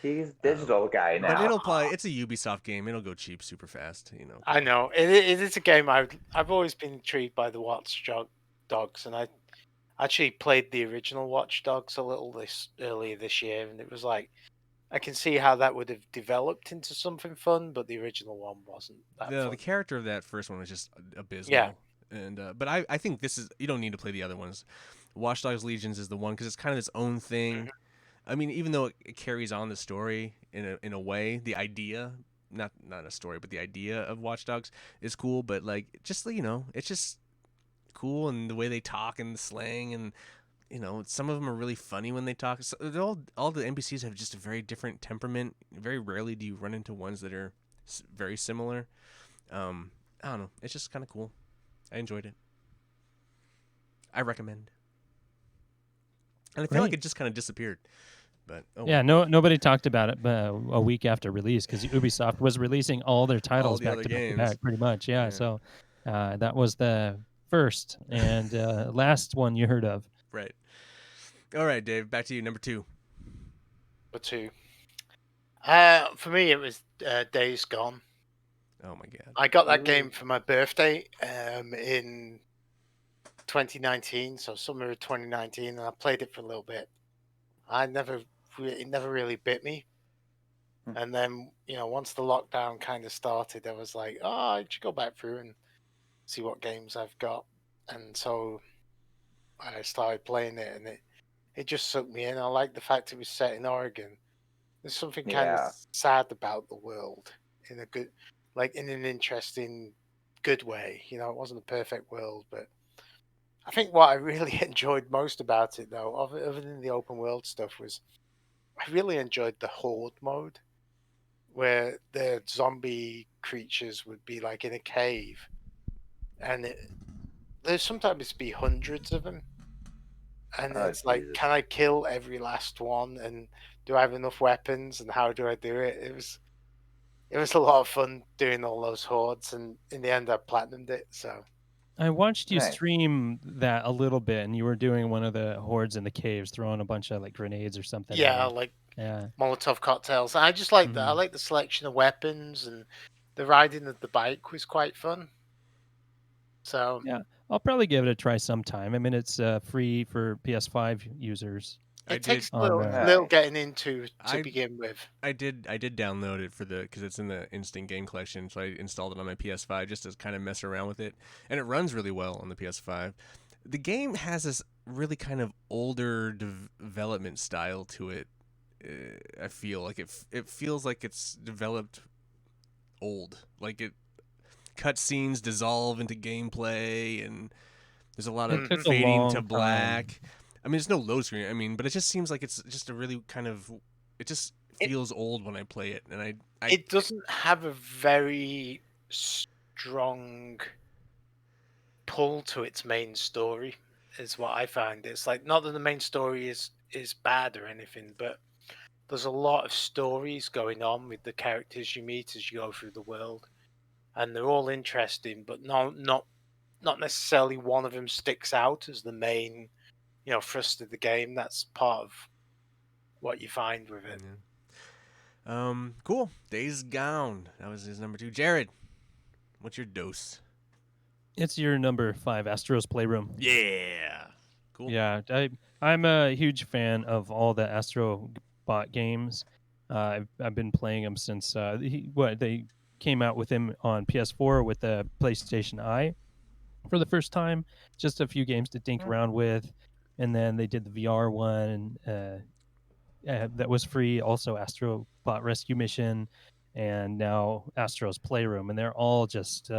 He's digital guy now. But it'll probably it's a Ubisoft game. It'll go cheap super fast. I know it is a game I've always been intrigued by the Watch Dogs, and I actually played the original Watch Dogs a little earlier this year, and it was like I can see how that would have developed into something fun, but the original one wasn't that The fun. character of that first one was just abysmal. Yeah. And but I think this is you don't need to play the other ones. Watch Dogs Legions is the one because it's kind of its own thing. I mean, even though it carries on the story in a way, the idea not a story, but the idea of Watch Dogs is cool. But like, just it's just cool, and the way they talk and the slang, and some of them are really funny when they talk. So all the NPCs have just a very different temperament. Very rarely do you run into ones that are very similar. I don't know. It's just kind of cool. I enjoyed it. I recommend. And I feel like Great. it just kind of disappeared. But Yeah, nobody talked about it a week after release because Ubisoft was releasing all their titles the back other to back to games. back, pretty much. Yeah, Yeah. so that was the first and last one you heard of. Right. All right, Dave. Back to you. Number 2. But two. For me, it was Days Gone. Oh my God. I got that Ooh. game for my birthday in 2019, so summer of 2019, and I played it for a little bit. It never really bit me. Hmm. And then, once the lockdown kind of started, I was like, oh, I should go back through and see what games I've got. And so I started playing it, and it just sucked me in. I like the fact it was set in Oregon. There's something kind Yeah. of sad about the world in a good, like in an interesting, good way. It wasn't a perfect world, but I think what I really enjoyed most about it, though, other than the open world stuff, was I really enjoyed the horde mode, where the zombie creatures would be like in a cave, and there's sometimes be hundreds of them, and Oh, it's like, Jesus. can I kill every last one, and do I have enough weapons, and how do I do it? It was a lot of fun doing all those hordes, and in the end, I platinumed it. So I watched you Nice. stream that a little bit, and you were doing one of the hordes in the caves, throwing a bunch of like grenades or something. at yeah, them. like Yeah. Molotov cocktails. I just like that. I Mhm. like the selection of weapons, and the riding of the bike was quite fun. So Yeah. I'll probably give it a try sometime. I mean, it's free for PS5 users. I it takes did- a little, on, little Nice. getting into to I- begin with. I did download it because it's in the Instant Game Collection, so I installed it on my PS5 just to kind of mess around with it, and it runs really well on the PS5. The game has this really kind of older development style to it. I feel like it feels like it's developed old, like cutscenes dissolve into gameplay, and there's a lot of It took a fading long to time. black. I mean, there's no load screen. I mean, but it just seems like it's just a really kind of. It just feels old when I play it, and I It doesn't have a very strong pull to its main story, is what I find. It's like, not that the main story is bad or anything, but there's a lot of stories going on with the characters you meet as you go through the world, and they're all interesting, but not necessarily one of them sticks out as the main thrust of the game. That's part of what you find with it. Cool. Days Gone. That was his number 2. Jared, what's your dose? It's your number 5, Astro's Playroom. Yeah. Cool. Yeah, I'm a huge fan of all the Astro Bot games. I've been playing them since they came out with him on PS4 with the PlayStation Eye for the first time. Just a few games to dink around with, and then they did the VR one that was free. Also, Astro Bot Rescue Mission, and now Astro's Playroom, and they're all just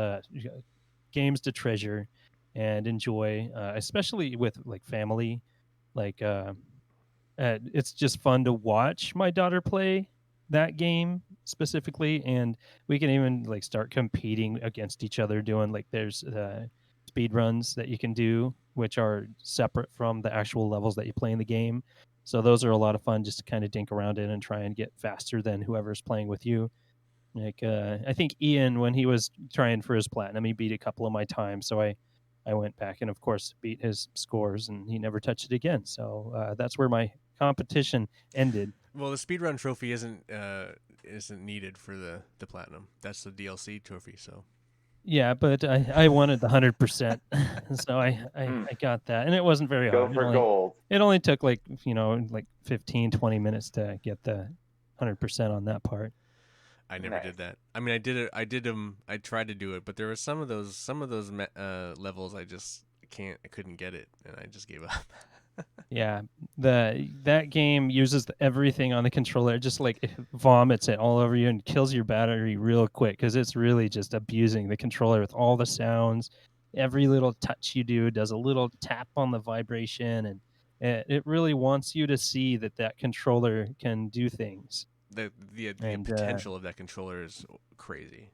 games to treasure and enjoy, especially with like family. Like it's just fun to watch my daughter play that game specifically, and we can even like start competing against each other, doing like there's speed runs that you can do, which are separate from the actual levels that you play in the game. So those are a lot of fun just to kind of dink around in and try and get faster than whoever's playing with you. Like I think Ian, when he was trying for his platinum, he beat a couple of my times. So I went back and of course beat his scores, and he never touched it again. So that's where my competition ended. Well, the speedrun trophy isn't needed for the platinum. That's the DLC trophy. So. Yeah, but I wanted the 100%, so I got that, and it wasn't very Go hard. for gold. It only took like 15, 20 minutes to get the 100% on that part. I never did that. I mean, I did it. I did them. I tried to do it, but there were some of those levels I just couldn't get it, and I just gave up. Yeah, that game uses everything on the controller. It just like it vomits it all over you and kills your battery real quick because it's really just abusing the controller with all the sounds. Every little touch you do does a little tap on the vibration, and it really wants you to see that controller can do things. The potential of that controller is crazy.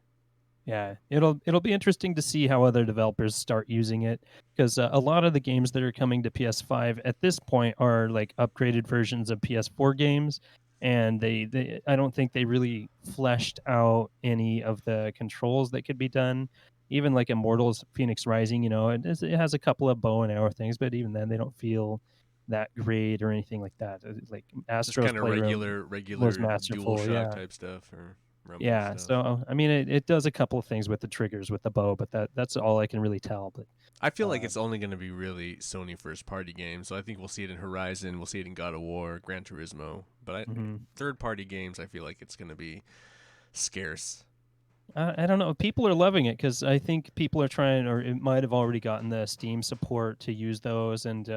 Yeah, it'll be interesting to see how other developers start using it, because a lot of the games that are coming to PS5 at this point are like upgraded versions of PS4 games, and they I don't think they really fleshed out any of the controls that could be done. Even like Immortals Phoenix Rising, it has a couple of bow and arrow things, but even then they don't feel that great or anything like that. Like Astro's kind of Playroom regular was masterful, DualShock type stuff or. Yeah, stuff. so I mean, it does a couple of things with the triggers with the bow, but that's all I can really tell. But I feel like it's only going to be really Sony first party games, so I think we'll see it in Horizon, we'll see it in God of War, Gran Turismo, but third party games, I feel like it's going to be scarce. I don't know. People are loving it because I think people are trying, or it might have already gotten the Steam support to use those, and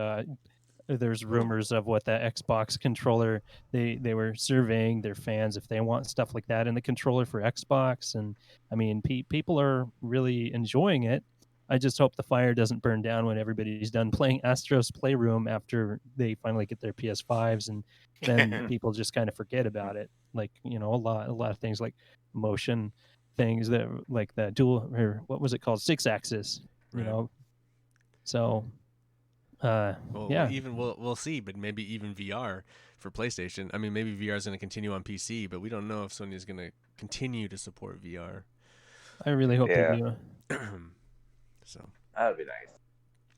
there's rumors of what the Xbox controller, they were surveying their fans if they want stuff like that in the controller for Xbox, and I mean people are really enjoying it. I just hope the fire doesn't burn down when everybody's done playing Astro's Playroom after they finally get their PS5s, and then people just kind of forget about it. Like a lot of things like motion things that like the dual, or what was it called, 6-axis, Right. So. Yeah. We'll see, but maybe even VR for PlayStation. I mean, maybe VR is going to continue on PC, but we don't know if Sony is going to continue to support VR. I really hope they do. So that would be nice.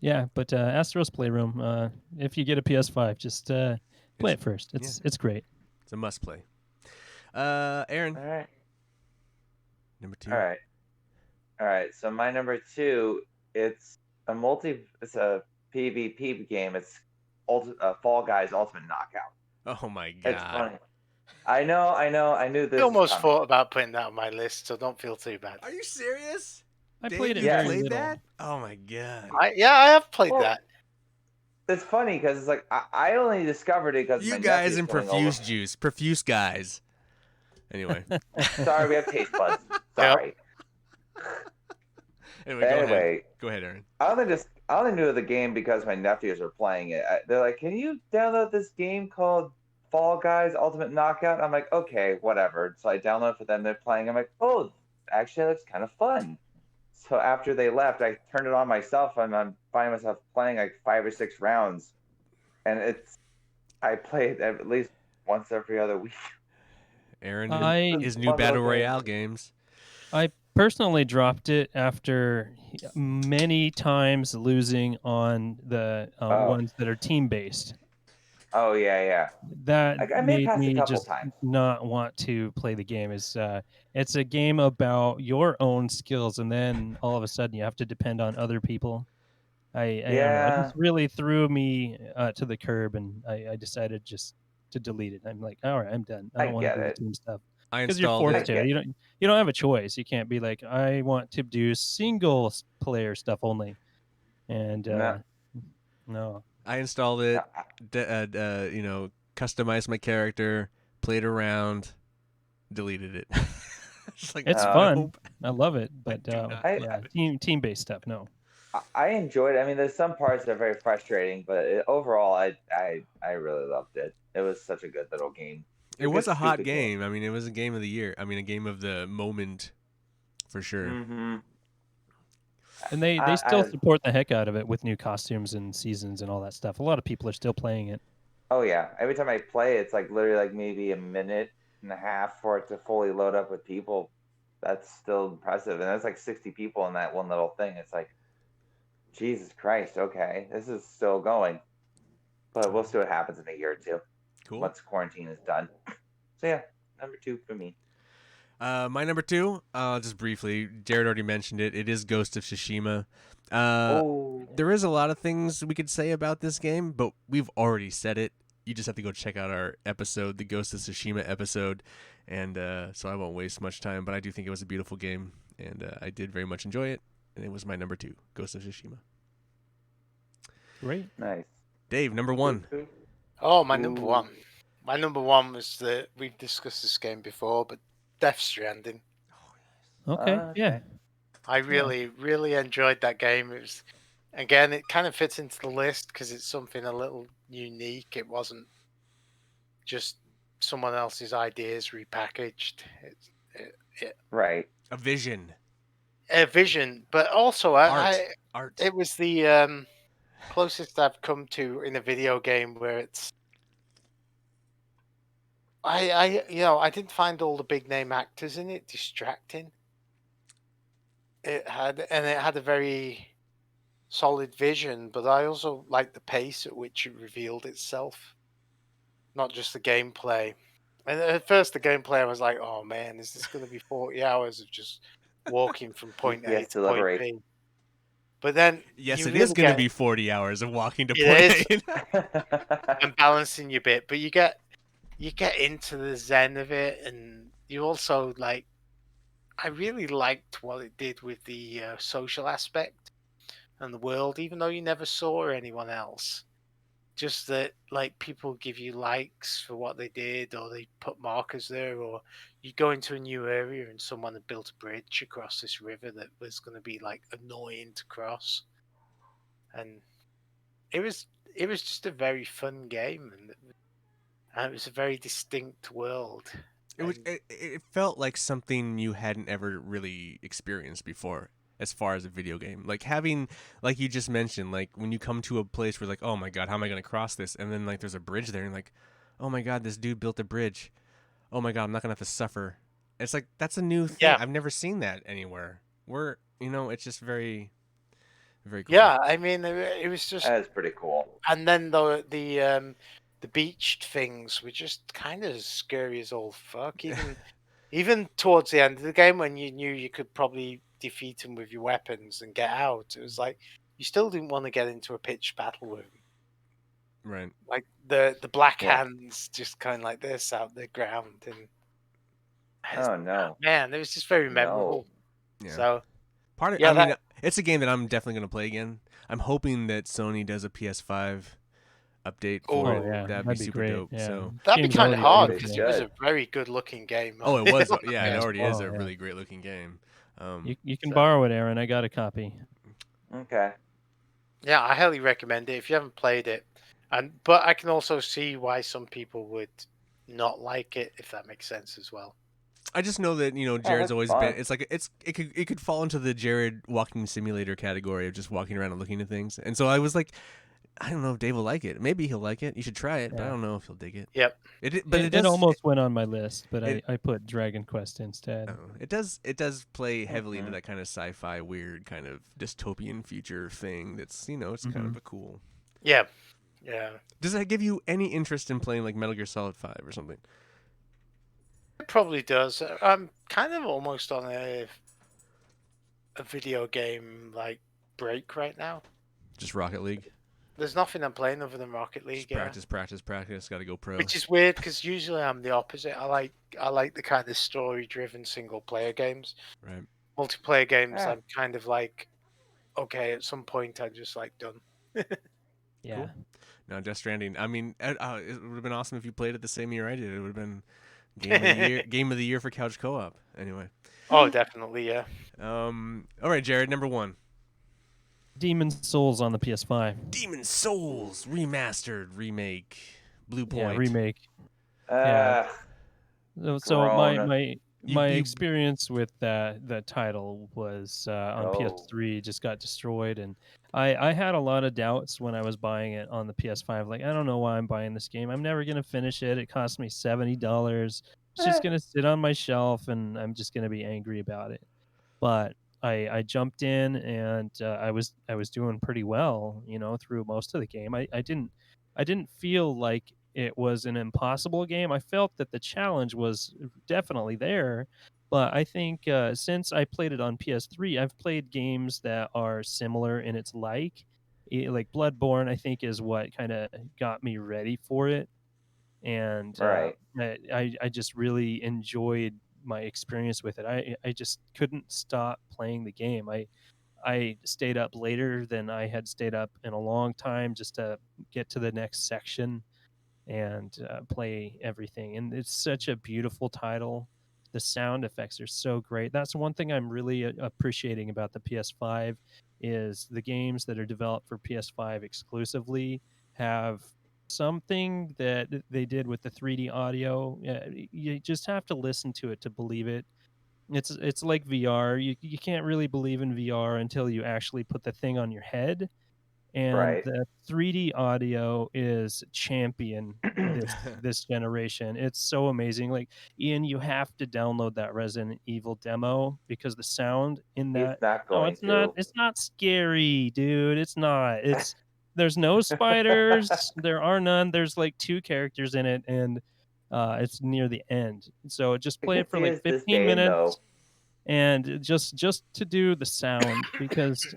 Yeah, but Astro's Playroom. If you get a PS5, just play it first. It's great. It's a must play. Aaron. All right. Number 2. All right. So my number 2, it's a PvP game. It's Fall Guys Ultimate Knockout. Oh my god! It's funny. I know. I knew this. I almost thought about putting that on my list, so don't feel too bad. Are you serious? I played it. Yeah. Very little. That? Oh my god! I have played that. It's funny because it's like I only discovered it because you guys and profuse guys. Anyway, sorry, we have taste buds. Sorry. Anyway, go ahead, Aaron. I only knew the game because my nephews were playing it. They're like, "Can you download this game called Fall Guys Ultimate Knockout?" I'm like, "Okay, whatever." So I download it for them. They're playing. I'm like, "Oh, actually, that looks kind of fun." So after they left, I turned it on myself, and I'm finding myself playing like 5 or 6 rounds, and I play it at least once every other week. Aaron, his new Battle Royale games. I personally dropped it after many times losing on the ones that are team based. Oh yeah. That I made made past a me couple just times. not want to play the game. It's a game about your own skills, and then all of a sudden you have to depend on other people. I don't know. It Yeah, just really threw me to the curb, and I decided just to delete it. I'm like, all right, I'm done. I I don't want get to do the it. team stuff I because you're installed forced I it. to. get. You don't have a choice. You can't be like, I want to do single player stuff only, and No, no. I installed no, it. Customized my character, played around, deleted it. Just like It's Uh, fun. nope, I love it, I but do not I love yeah, it. team based stuff. No. I enjoyed it. I mean, there's some parts that are very frustrating, but overall, I really loved it. It was such a good little game. It A was good a hot stupid game. game. I mean, it was a game of the year. I mean, a game of the moment for sure. Mm-hmm. And they still I support the heck out of it with new costumes and seasons and all that stuff. A lot of people are still playing it. Oh yeah. Every time I play, it's like literally like maybe a minute and a half for it to fully load up with people. That's still impressive, and that's like 60 people in that one little thing. It's like Jesus Christ. Okay, this is still going, but we'll see what happens in a year or two Cool. once quarantine is done. So yeah, number 2 for me. My number 2, just briefly, Jared already mentioned it. It is Ghost of Tsushima. Oh, There is a lot of things we could say about this game, but we've already said it. You just have to go check out our episode, the Ghost of Tsushima episode, and so I won't waste much time. But I do think it was a beautiful game, and I did very much enjoy it. And it was my number 2, Ghost of Tsushima. Great. nice. Dave, number 1. Oh, my number Ooh. one. My number one was that we've discussed this game before, but Death Stranding. Okay. Yeah. I really, really enjoyed that game. It was, again, it kind of fits into the list because it's something a little unique. It wasn't just someone else's ideas repackaged. Right. A vision. A vision, but also Art. it was the closest I've come to in a video game where it's. I didn't find all the big name actors in it distracting. It had a very solid vision, but I also liked the pace at which it revealed itself, not just the gameplay. And at first, the gameplay, I was like, "Oh man, is this going to be 40 hours of just walking from point A Yes, to point deliberate. B?" But then Yes, you it really is going to get be 40 hours of walking to It point is. And balancing your bit, but you get into the zen of it, and you also like. I really liked what it did with the social aspect and the world, even though you never saw anyone else. Just that, like, people give you likes for what they did, or they put markers there, or you go into a new area and someone had built a bridge across this river that was going to be like annoying to cross, and it was just a very fun game, and it was a very distinct world. And It felt like something you hadn't ever really experienced before as far as a video game. Like having, like you just mentioned, like when you come to a place where like, oh my god, how am I going to cross this? And then like there's a bridge there and like, oh my god, this dude built a bridge. Oh my god, I'm not going to have to suffer. It's like that's a new thing. Yeah. I've never seen that anywhere. It's just very very cool. yeah, I mean, it was just, That is pretty cool. and then the beached things were just kind of scary as all fuck. Even towards the end of the game, when you knew you could probably defeat them with your weapons and get out, it was like you still didn't want to get into a pitched battle with them. Right. Like the black Yeah. hands just kind of like this out the ground, and Oh no. man, it was just very No. memorable. Yeah. So Part of, Yeah, I mean, it's a game that I'm definitely going to play again. I'm hoping that Sony does a PS5 update for Oh, it. yeah, That'd be super great. dope. Yeah. So, that'd be Game's kind of already hard pretty because it was a good. very good looking game. oh, it was. Yeah, Yeah, it already is a yeah. really great looking game. You can So- borrow it, Aaron. I got a copy. Okay. Yeah, I highly recommend it if you haven't played it. But I can also see why some people would not like it, if that makes sense as well. I just know that Jared's that's always fine. been. It's like it could fall into the Jared walking simulator category of just walking around and looking at things. And so I was like, I don't know if Dave will like it. Maybe he'll like it. You should try it, but I Yeah. don't know if he'll dig it. Yep. But it does almost went on my list, but it- I put Dragon Quest instead. It does play heavily into Mhm. that kind of sci-fi, weird kind of dystopian future thing. That's it's kind Mhm. of a cool. Yeah. Yeah. Does that give you any interest in playing like Metal Gear Solid 5 or something? It probably does. I'm kind of almost on a video game like break right now. Just Rocket League? There's nothing I'm playing other than Rocket League. Just practice, practice, practice. Got to go pro. Which is weird because usually I'm the opposite. I like the kind of story-driven single-player games. Right. Multiplayer games, Yeah. I'm kind of like, okay, at some point I'm just like done. Yeah. Cool. Now, Death Stranding. I mean, it would have been awesome if you played it the same year I did. It would have been game of the year for couch co-op. Anyway. Oh, definitely, yeah. All right, Jared. Number 1. Demon Souls on the PS5. Demon Souls remastered remake. Blue Point. Yeah, remake. Uh, So Grown. my You- experience with that title was on Oh. PS3 just got destroyed, and I had a lot of doubts when I was buying it on the PS5. Like, I don't know why I'm buying this game. I'm never gonna finish it. It cost me $70. It's just gonna sit on my shelf, and I'm just gonna be angry about it. But I jumped in, and I was doing pretty well, through most of the game. I didn't feel like it was an impossible game. I felt that the challenge was definitely there, but I think since I played it on PS3, I've played games that are similar in its like Bloodborne. I think is what kind of got me ready for it, and Right. I just really enjoyed my experience with it. I just couldn't stop playing the game. I stayed up later than I had stayed up in a long time just to get to the next section and play everything. And it's such a beautiful title. The sound effects are so great. That's one thing I'm really appreciating about the PS5 is the games that are developed for PS5 exclusively have something that they did with the 3D audio. You just have to listen to it to believe it. It's like VR. You can't really believe in VR until you actually put the thing on your head, and Right. the 3D audio is champion this generation. It's so amazing. Like, Ian, you have to download that Resident Evil demo because the sound in He's that not no, going to. it's not scary, dude. It's not. There's no spiders. There are none. There's like 2 characters in it, and it's near the end. So just I play can it for see like his 15 disdain, though. minutes and just to do the sound because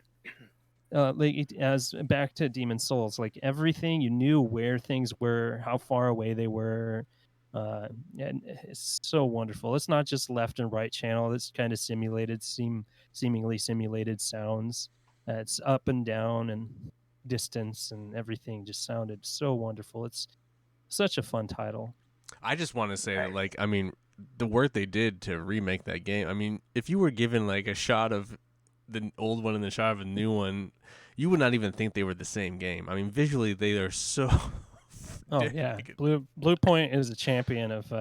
as back to Demon Souls, like everything you knew where things were, how far away they were, and it's so wonderful. It's not just left and right channel. It's kind of seemingly simulated sounds. It's up and down and distance and everything just sounded so wonderful. It's such a fun title. I just want to say that, Right. like, I mean, the work they did to remake that game. I mean, if you were given like a shot of the old one and the shot of a new one, you would not even think they were the same game. I mean, visually they are so. Oh yeah, Blue Point is a champion of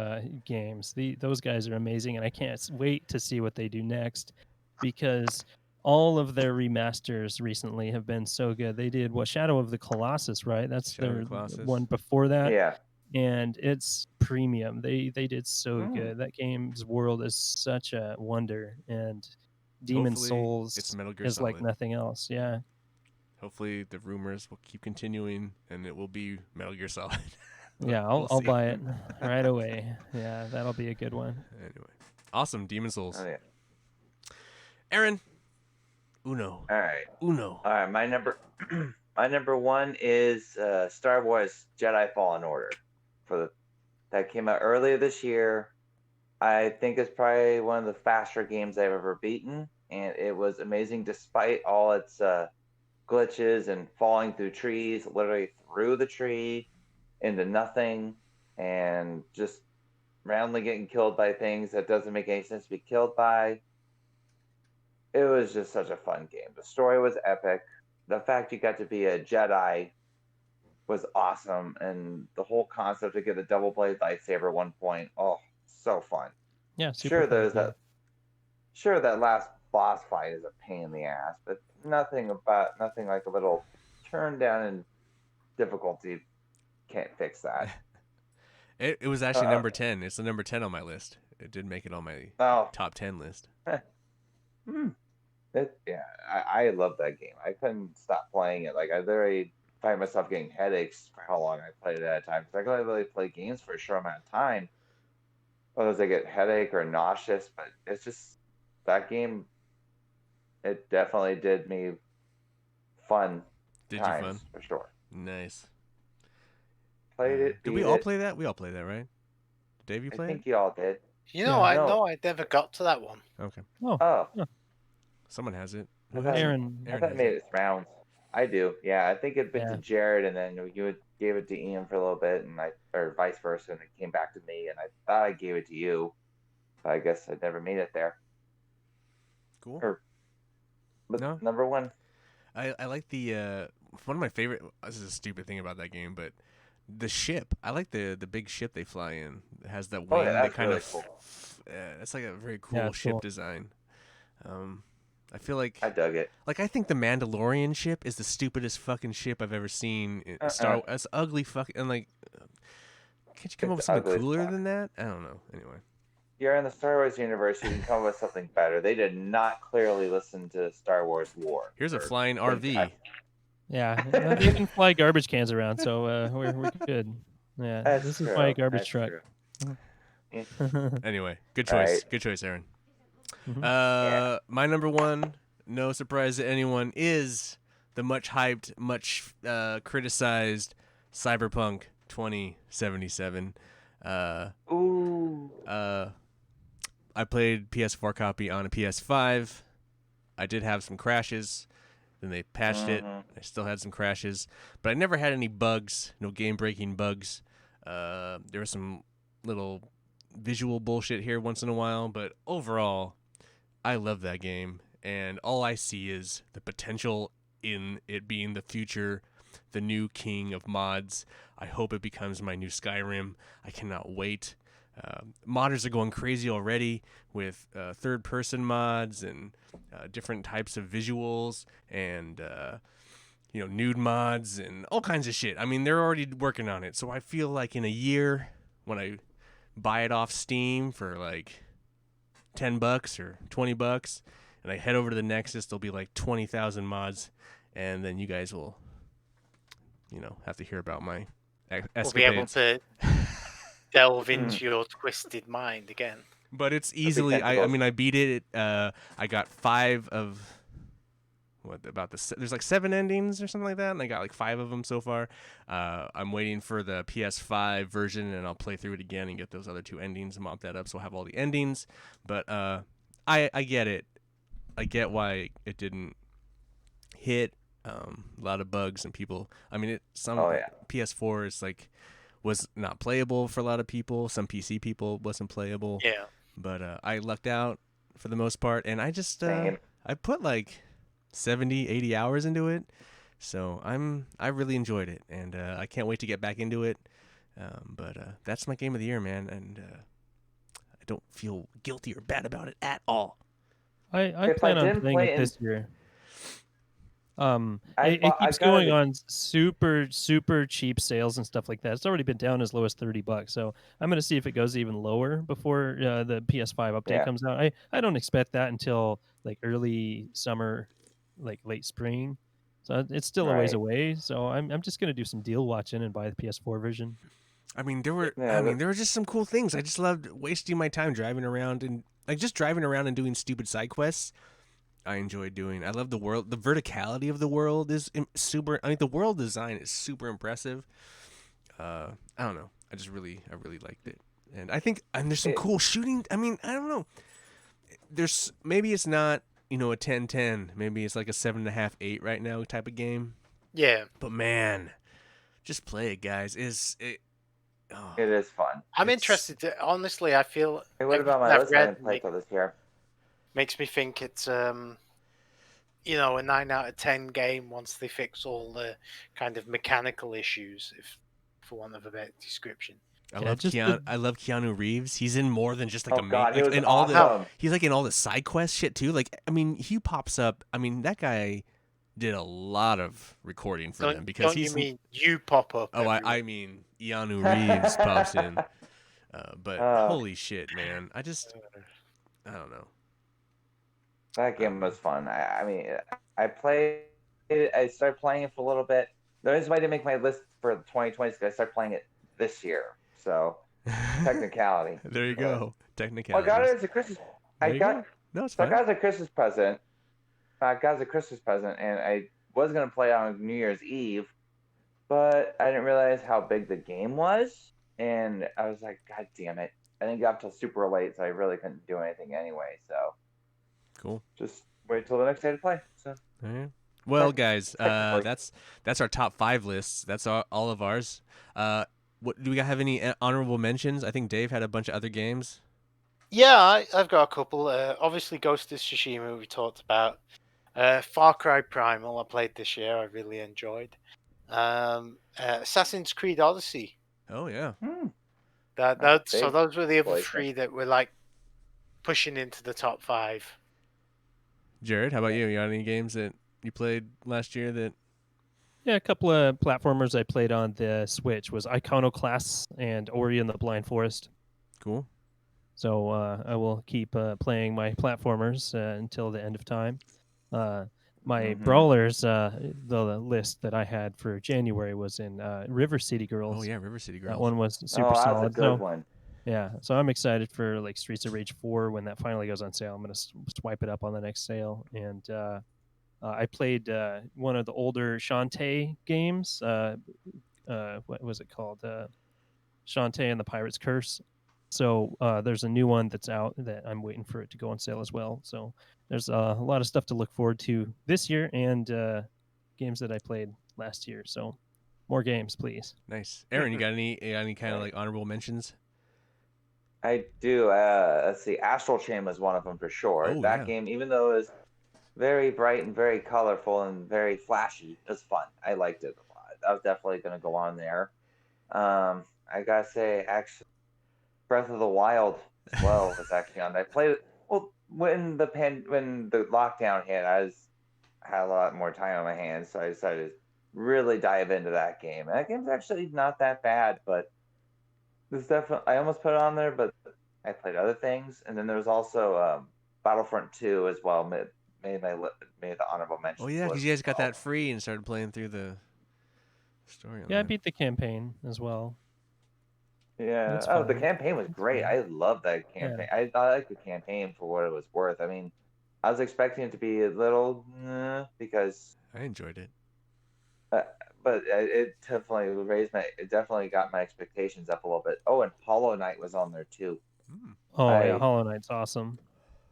games. Those guys are amazing, and I can't wait to see what they do next, because all of their remasters recently have been so good. They did Shadow of the Colossus, right? That's Shadow of their the Colossus. one before that, Yeah. and it's premium. They did so Mm. good. That game's world is such a wonder, and Demon Hopefully, Souls it's Metal Gear is like Solid. nothing else. Yeah. Hopefully, the rumors will keep continuing, and it will be Metal Gear Solid. Yeah, We'll I'll see. buy it right away. Yeah, that'll be a good one. Anyway, awesome, Demon Souls. Oh, yeah. Aaron, Uno. All right. Uno. All right. My number 1 is Star Wars Jedi Fallen Order. That came out earlier this year. I think it's probably one of the faster games I've ever beaten, and it was amazing despite all its glitches and falling through trees, literally through the tree into nothing, and just randomly getting killed by things that doesn't make any sense to be killed by. It was just such a fun game. The story was epic. The fact you got to be a Jedi was awesome, and the whole concept to get a double blade lightsaber at one point, oh, so fun. Yeah, super Sure, fun there's game. that last boss fight is a pain in the ass, but nothing like a little turn down in difficulty can't fix that. It was actually number 10. It's the number 10 on my list. It did make it on my Oh, top 10 list. I love that game. I couldn't stop playing it. Like I literally find myself getting headaches for how long I played at a time. Because I could only really play games for a short amount of time. Otherwise, I get headache or nauseous. But it's just that game. It definitely did me fun Did you times fun? for sure. Nice. Played it. Did we beat all it. play that? We all played that, right? Dave, you I play think it? you all did. You know, Yeah. I No. know I never got to that one. Okay. Oh, Oh, Someone has it. I Who thought- has it? Aaron. I Aaron thought it has made it. its rounds. I do. Yeah, I think it been Yeah. to Jared, and then you gave it to Ian for a little bit, and or vice versa, and it came back to me, and I thought I gave it to you, but I guess I never made it there. Cool. But No. number one, I like the one of my favorite. This is a stupid thing about that game, but the ship. I like the big ship they fly in. It has that wing. Oh, yeah, that that's kind really of. cool. It's like a very cool Yeah, it's ship cool. design. I feel like I dug it. I think the Mandalorian ship is the stupidest fucking ship I've ever seen in Star. It's ugly fucking and like. Can't you come up with It's something ugly as cooler fuck. than that? I don't know. Anyway. You're in the Star Wars universe. You can come up with something better. They did not clearly listen to Star Wars War. Here's a or flying think RV. I- Yeah, you can fly garbage cans around, so we're good. Yeah, That's this true. is my garbage That's truck. true. Anyway, good choice. Right. Good choice, Aaron. Mhm. Yeah. My number one, no surprise to anyone, is the much hyped, much criticized Cyberpunk 2077. Ooh. I played PS4 copy on a PS5. I did have some crashes. Then they patched it. Mhm. I still had some crashes, but I never had any bugs, no game-breaking bugs. There was some little visual bullshit here once in a while, but overall, I love that game, and all I see is the potential in it being the future, the new king of mods. I hope it becomes my new Skyrim. I cannot wait. Modders are going crazy already with third-person mods and different types of visuals and nude mods and all kinds of shit. I mean, they're already working on it. So I feel like in a year, when I buy it off Steam for like $10 or $20, and I head over to the Nexus, there'll be like 20,000 mods, and then you guys will, have to hear about my We'll be able escapades. to delve into your twisted mind again. But it's easily. I tentacles. mean, I beat it. I got 5 of. There's like 7 endings or something like that, and I got like 5 of them so far. I'm waiting for the PS5 version, and I'll play through it again and get those other 2 endings and mop that up, so I'll have all the endings. But I get it. I get why it didn't hit. A lot of bugs and people. I mean, Oh, yeah. PS4 is was not playable for a lot of people. Some PC people wasn't playable. Yeah. But I lucked out for the most part, and I just Same. I put like 70, 80 hours into it, so I really enjoyed it, and I can't wait to get back into it. But that's my game of the year, man, and I don't feel guilty or bad about it at all. I If I plan on didn't playing play it in- this year. I It bought- I keeps gotta going be- on super cheap sales and stuff like that. It's already been down as low as $30, so I'm gonna see if it goes even lower before the PS5 update Yeah. comes out. I don't expect that until like early summer, like late spring. So it's still a ways Right. away. So I'm just gonna do some deal watching and buy the PS4 version. I mean, there were Yeah, there were just some cool things. I just loved wasting my time driving around and doing stupid side quests. I enjoyed doing. I love the world. The verticality of the world is super. I mean, the world design is super impressive. I don't know. I really liked it, and I think there's some cool shooting. I mean, I don't know. There's maybe it's not a 10-10. Maybe it's like a 7.5, 8 right now type of game. Yeah. But man, just play it, guys. It is fun. I'm It's- interested. Honestly, I feel Hey, what about my everything I've list? I didn't read play till this year. makes me think it's a 9 out of 10 game once they fix all the kind of mechanical issues, if for want of a better description. I Yeah, love just Keanu. I love Keanu Reeves. He's in more than just like Oh a main. God, he like, was in all the awesome. he's like in all the side quest shit too. Like I mean, he pops up. I mean, that guy did a lot of recording for them because Don't he's. you mean you pop up? Oh, everywhere? I mean, Keanu Reeves pops in. But holy shit, man! I don't know. That game was fun. I mean, I played it. I started playing it for a little bit. The reason why I didn't make my list for 2020 is because I started playing it this year. So technicality. There you But- go. Well, I Technicalities. got it as a Christmas. There I you got go. No, it's so I fine. got it as a Christmas present. I got it as a Christmas present, and I was gonna play it on New Year's Eve, but I didn't realize how big the game was, and I was like, God damn it! I didn't get up till super late, so I really couldn't do anything anyway. So Cool. just wait till the next day to play. So All right. Well, Tec- guys, technically. that's our top 5 lists. That's all of ours. What do we have any honorable mentions? I think Dave had a bunch of other games. Yeah, I've got a couple. Obviously, Ghost of Tsushima we talked about. Far Cry Primal I played this year. I really enjoyed. Assassin's Creed Odyssey. Oh yeah. So big those were the other choice, 3 that were like pushing into the top 5. Jared, how about you? You got any games that you played last year that? Yeah, a couple of platformers I played on the Switch was Iconoclasts and Ori and the Blind Forest. Cool. So I will keep playing my platformers until the end of time. My Mhm. brawlers, the list that I had for January was in River City Girls. Oh yeah, River City Girls. That one was super Oh, that's a solid. good So one. yeah, so I'm excited for like Streets of Rage 4 when that finally goes on sale. I'm gonna swipe it up on the next sale, and I played one of the older Shantae games. What was it called? Shantae and the Pirate's Curse. So there's a new one that's out that I'm waiting for it to go on sale as well. So there's a lot of stuff to look forward to this year, and games that I played last year. So more games, please. Nice. Aaron, you got any kind of like honorable mentions? I do. Let's see. Astral Chain was one of them for sure. Oh, That yeah. game, even though it was very bright and very colorful and very flashy, it was fun. I liked it a lot. I was definitely going to go on there. I gotta say, actually, Breath of the Wild as well was actually on. I played it. Well, when the lockdown hit, had a lot more time on my hands, so I decided to really dive into that game. And that game's actually not that bad, but there's definitely I almost put it on there, but I played other things, and then there was also Battlefront 2 as well. Made the honorable mention. Oh yeah, because you guys got that free and started playing through the story. On Yeah, I that. beat the campaign as well. Yeah. That's Oh, the fine. campaign was great. fine. I love that campaign. I like the campaign for what it was worth. I mean, I was expecting it to be a little because, I enjoyed it. but it definitely got my expectations up a little bit. Oh, and Hollow Knight was on there too. Mm. Oh yeah, I- Hollow Knight's awesome.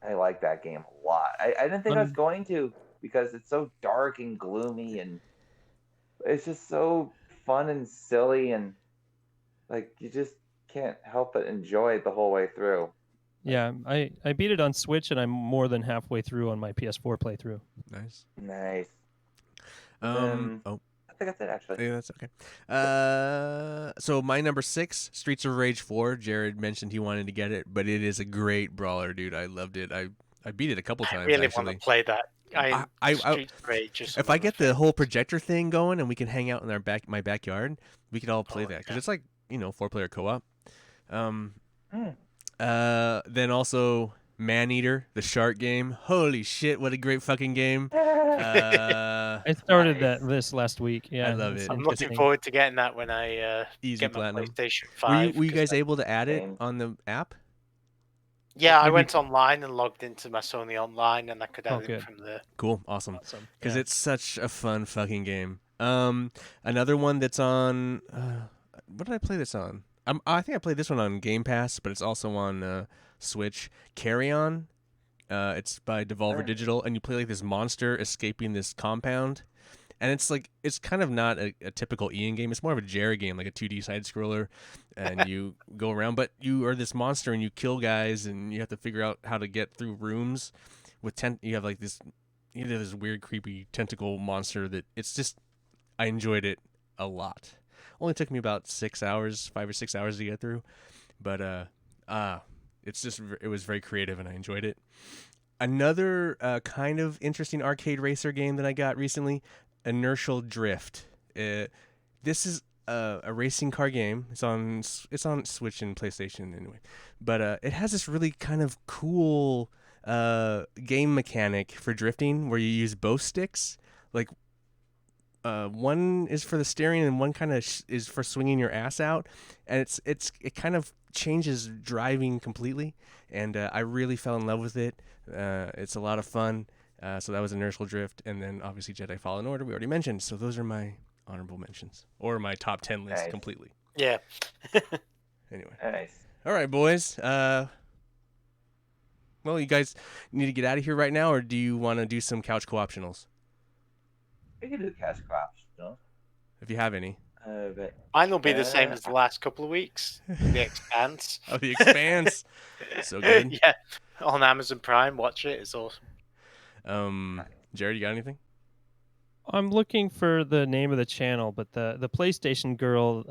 I like that game a lot. I didn't think I was Um, going to because it's so dark and gloomy and it's just so fun and silly and like you just can't help but enjoy it the whole way through. Yeah, I beat it on Switch, and I'm more than halfway through on my PS4 playthrough. Nice. Nice. Oh, I think that's it actually. yeah, that's okay. So my number 6, Streets of Rage 4. Jared mentioned he wanted to get it, but it is a great brawler, dude. I loved it. I beat it a couple I times really actually. want to play that. I- Just If I get the whole projector thing going and we can hang out in my backyard, we could all play Oh, that because yeah. it's like 4-player co-op. Hmm. Then also Maneater, the shark game. Holy shit, what a great fucking game. I started Nice. this last week. Yeah, love it's it. I'm looking interesting. forward to getting that when I Easy get my platinum. PlayStation Were 5. you 'cause guys that- able to add it Same. on the app? Yeah, I Maybe- went online and logged into my Sony Online, and I could Oh, add it good. from there. Cool, awesome. Awesome. Because Yeah. it's such a fun fucking game. Another one that's on. What did I play this on? I think I played this one on Game Pass, but it's also on Switch. Carry On. It's by Devolver Oh. Digital, and you play like this monster escaping this compound, and it's kind of not a typical Ian game. It's more of a Jerry game, like a 2D side scroller, and you go around, but you are this monster and you kill guys, and you have to figure out how to get through rooms with you have like this. You know, this weird, creepy tentacle monster that it's just. I enjoyed it a lot. Only took me about 6 hours, 5 or 6 hours to get through, but it was very creative and I enjoyed it. Another kind of interesting arcade racer game that I got recently, Inertial Drift. This is a racing car game. It's on Switch and PlayStation anyway, but it has this really kind of cool game mechanic for drifting where you use both sticks. Like one is for the steering and one kind of is for swinging your ass out, and it kind of changes driving completely, and I really fell in love with it. It's a lot of fun. So that was Inertial Drift, and then obviously Jedi Fallen Order we already mentioned. So those are my honorable mentions, or my top 10 list Nice. completely. Yeah. Anyway, Nice. all right, boys. Well, you guys need to get out of here right now, or do you want to do some couch co-optionals We can do cash crops, no? if you have any? But Mine will be the same as the last couple of weeks. The Expanse. Oh, The Expanse. So good. Yeah. On Amazon Prime, watch it. It's awesome. Jared, you got anything? I'm looking for the name of the channel, but the PlayStation Girl,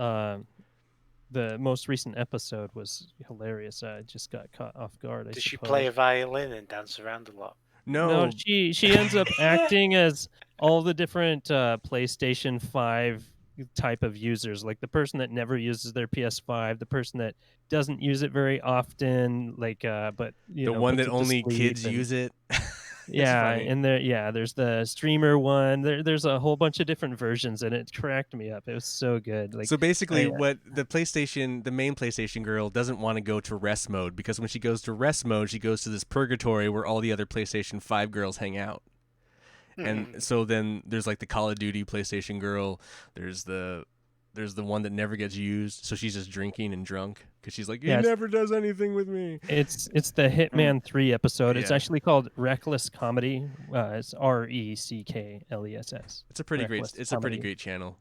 the most recent episode was hilarious. I just got caught off guard. Does she play a violin and dance around a lot? No. No, she ends up acting as all the different PlayStation 5 type of users, like the person that never uses their PS5, the person that doesn't use it very often, like but the one that only kids use it. Yeah, funny. and there's the streamer one. There's a whole bunch of different versions, and it cracked me up. It was so good. Like, So basically, I- what the main PlayStation girl doesn't want to go to rest mode, because when she goes to rest mode, she goes to this purgatory where all the other PlayStation 5 girls hang out. And so then there's like the Call of Duty PlayStation girl. There's the one that never gets used, so she's just drinking and drunk because she's like, he Yeah, it's- never does anything with me. it's the Hitman 3 episode. It's Yeah. actually called Reckless Comedy. It's RECKLESS. It's a pretty Reckless pretty Comedy. great channel.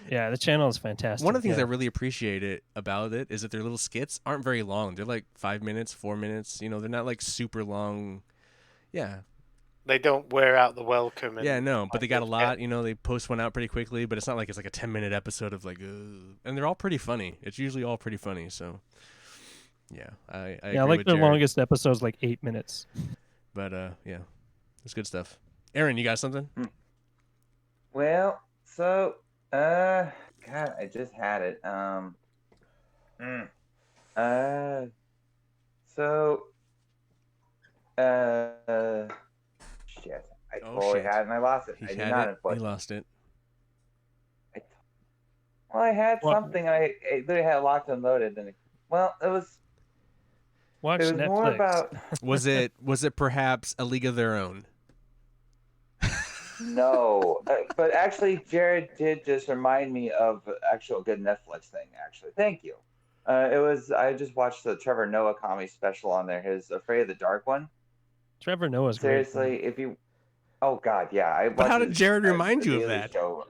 Yeah, the channel is fantastic. One of the things yeah. I really appreciate about it is that their little skits aren't very long. They're like 5 minutes, 4 minutes. You know, they're not like super long. Yeah, They don't wear out the welcome. And, yeah, no, but they got a Yeah. lot. You know, they post one out pretty quickly, but it's not like it's like a 10-minute episode of like, and they're all pretty funny. It's usually all pretty funny. So, yeah, I Yeah, agree like with the Jared. longest episode's like 8 minutes. But yeah, it's good stuff. Aaron, you got something? well, so God, I just had it. So shit. I Oh, totally shit. had it and I lost it. He I did had not it. He unfortunately. lost it. Well, I had What? something. I literally had it locked and loaded, and it was Watch more Netflix. about Was it perhaps A League of Their Own? no, but actually, Jared did just remind me of actual good Netflix thing. Actually, thank you. I just watched the Trevor Noah comedy special on there. His Afraid of the Dark one. Trevor Noah's great. Seriously, if you, oh God, yeah. But how did Jared the remind you of Daily that? Show.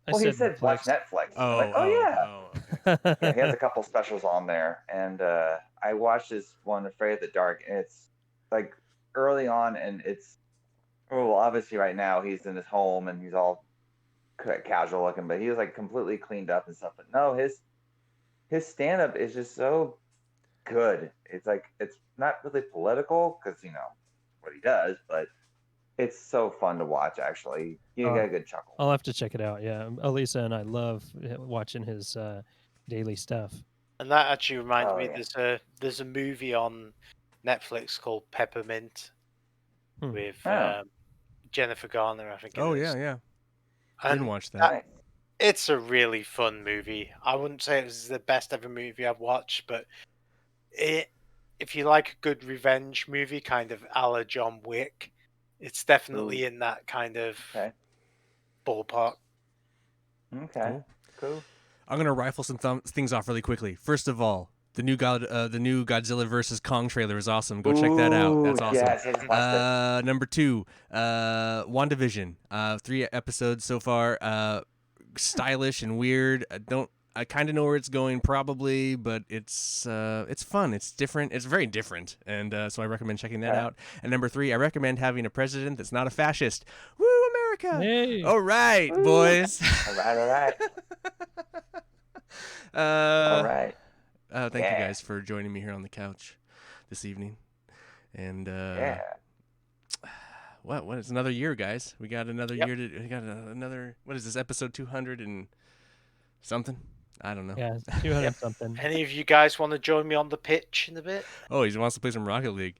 I Well, he said said watch Netflix. I'm like, yeah. okay. Yeah, he has a couple specials on there, and I watched this one, Afraid of the Dark, and it's like early on, and it's well, obviously right now he's in his home and he's all casual looking, but he was like completely cleaned up and stuff. But no, his stand up is just so good. It's like it's not really political because you know what he does, but it's so fun to watch. Actually, you get a good chuckle. I'll have to check it out. Yeah, Elisa and I love watching his daily stuff. And that actually reminds Oh, me, yeah. there's a movie on Netflix called Peppermint Hmm. with Oh. Jennifer Garner, I think. it Oh is. yeah. And Didn't watch that. Nice. it's a really fun movie. I wouldn't say it was the best ever movie I've watched, but if you like a good revenge movie, kind of a la John Wick, it's definitely in that kind of Okay. ballpark. Okay. Cool. I'm gonna rifle some things off really quickly. First of all, the new Godzilla vs Kong trailer is awesome. Go check that out. That's Ooh, awesome. Yes, I just watched it. Number 2, WandaVision. 3 episodes so far. Stylish and weird. I kind of know where it's going probably, but it's fun. It's different. It's very different, and so I recommend checking that Yeah. out. And number 3, I recommend having a president that's not a fascist. Woo, America! Hey, All right, Woo. boys. All right. All All right. Thank you Yeah. guys for joining me here on the couch this evening. And Yeah. what is another year, guys? We got another Yep. year we got another, what is this, episode 200 and something? I don't know. yeah, 200 something. Any of you guys want to join me on the pitch in a bit? Oh, he wants to play some Rocket League.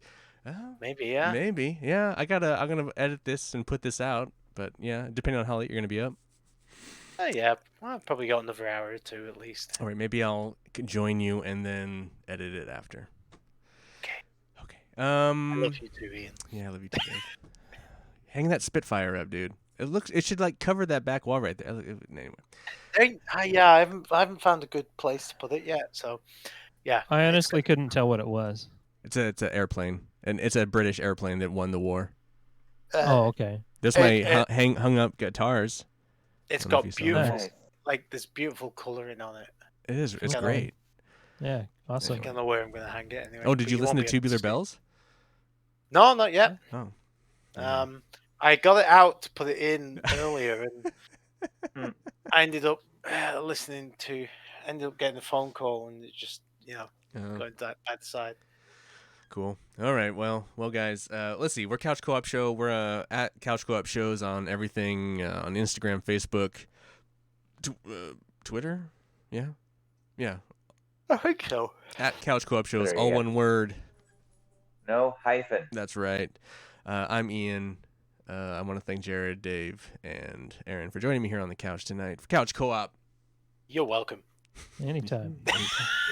Maybe, yeah. Maybe. Yeah, I'm going to edit this and put this out, But yeah, depending on how late you're gonna be up. Oh yeah, I've probably got another hour or two at least. All right, maybe I'll join you and then edit it after. Okay. Okay. I love you too, Ian. Yeah, I love you too, Dave. Hang that Spitfire up, dude. It should like cover that back wall right there. Anyway. Yeah, I haven't found a good place to put it yet. So, yeah. I it's honestly couldn't tell what it was. It's an airplane, and it's a British airplane that won the war. good. Oh, okay. There's It- my hung up guitars. It's I don't know if got you saw beautiful, that. like there's beautiful coloring on it. It is. It's Okay. great. Yeah, awesome. I don't know where I'm gonna hang it anyway. Oh, did but you listen won't to be able Tubular see it. Bells? No, not yet. Oh. Yeah. I got it out to put it in earlier, Hmm. and I ended up ended up getting a phone call, and it just going that bad side. Cool. All right. Well, guys. Let's see. We're Couch Co-op Show. We're at Couch Co-op Shows on everything on Instagram, Facebook, Twitter. Yeah. I think so. At Couch Co-op Shows, Twitter, all yeah. one word. No hyphen. That's right. I'm Ian. I want to thank Jared, Dave, and Aaron for joining me here on the couch tonight for Couch Co-op. You're welcome. Anytime.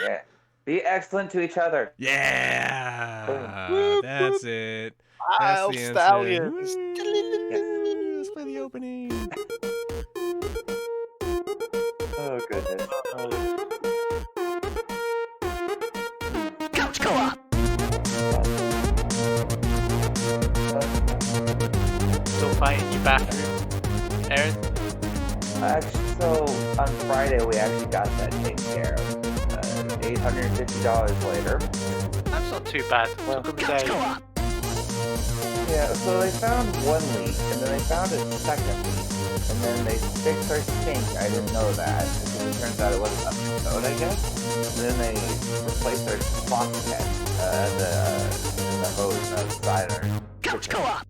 Yeah. Be excellent to each other. Yeah. Boom. That's it. That's Wild the answer. stallions. Woo. Let's play the opening. Oh goodness. Couch Co-op. Still fighting your bathroom, Aaron? Actually, so on Friday we actually got that taken care of. $850 later. That's not too bad. Well, Took 'em days. Yeah, so they found one leak, and then they found a second leak, and then they fixed our sink. I didn't know that, because it turns out it wasn't up to code, I guess. And then they replaced our faucet head, the hose on the side of our Couch Co-op.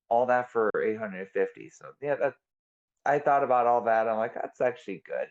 all that for $850. So yeah, I thought about all that. I'm like, that's actually good.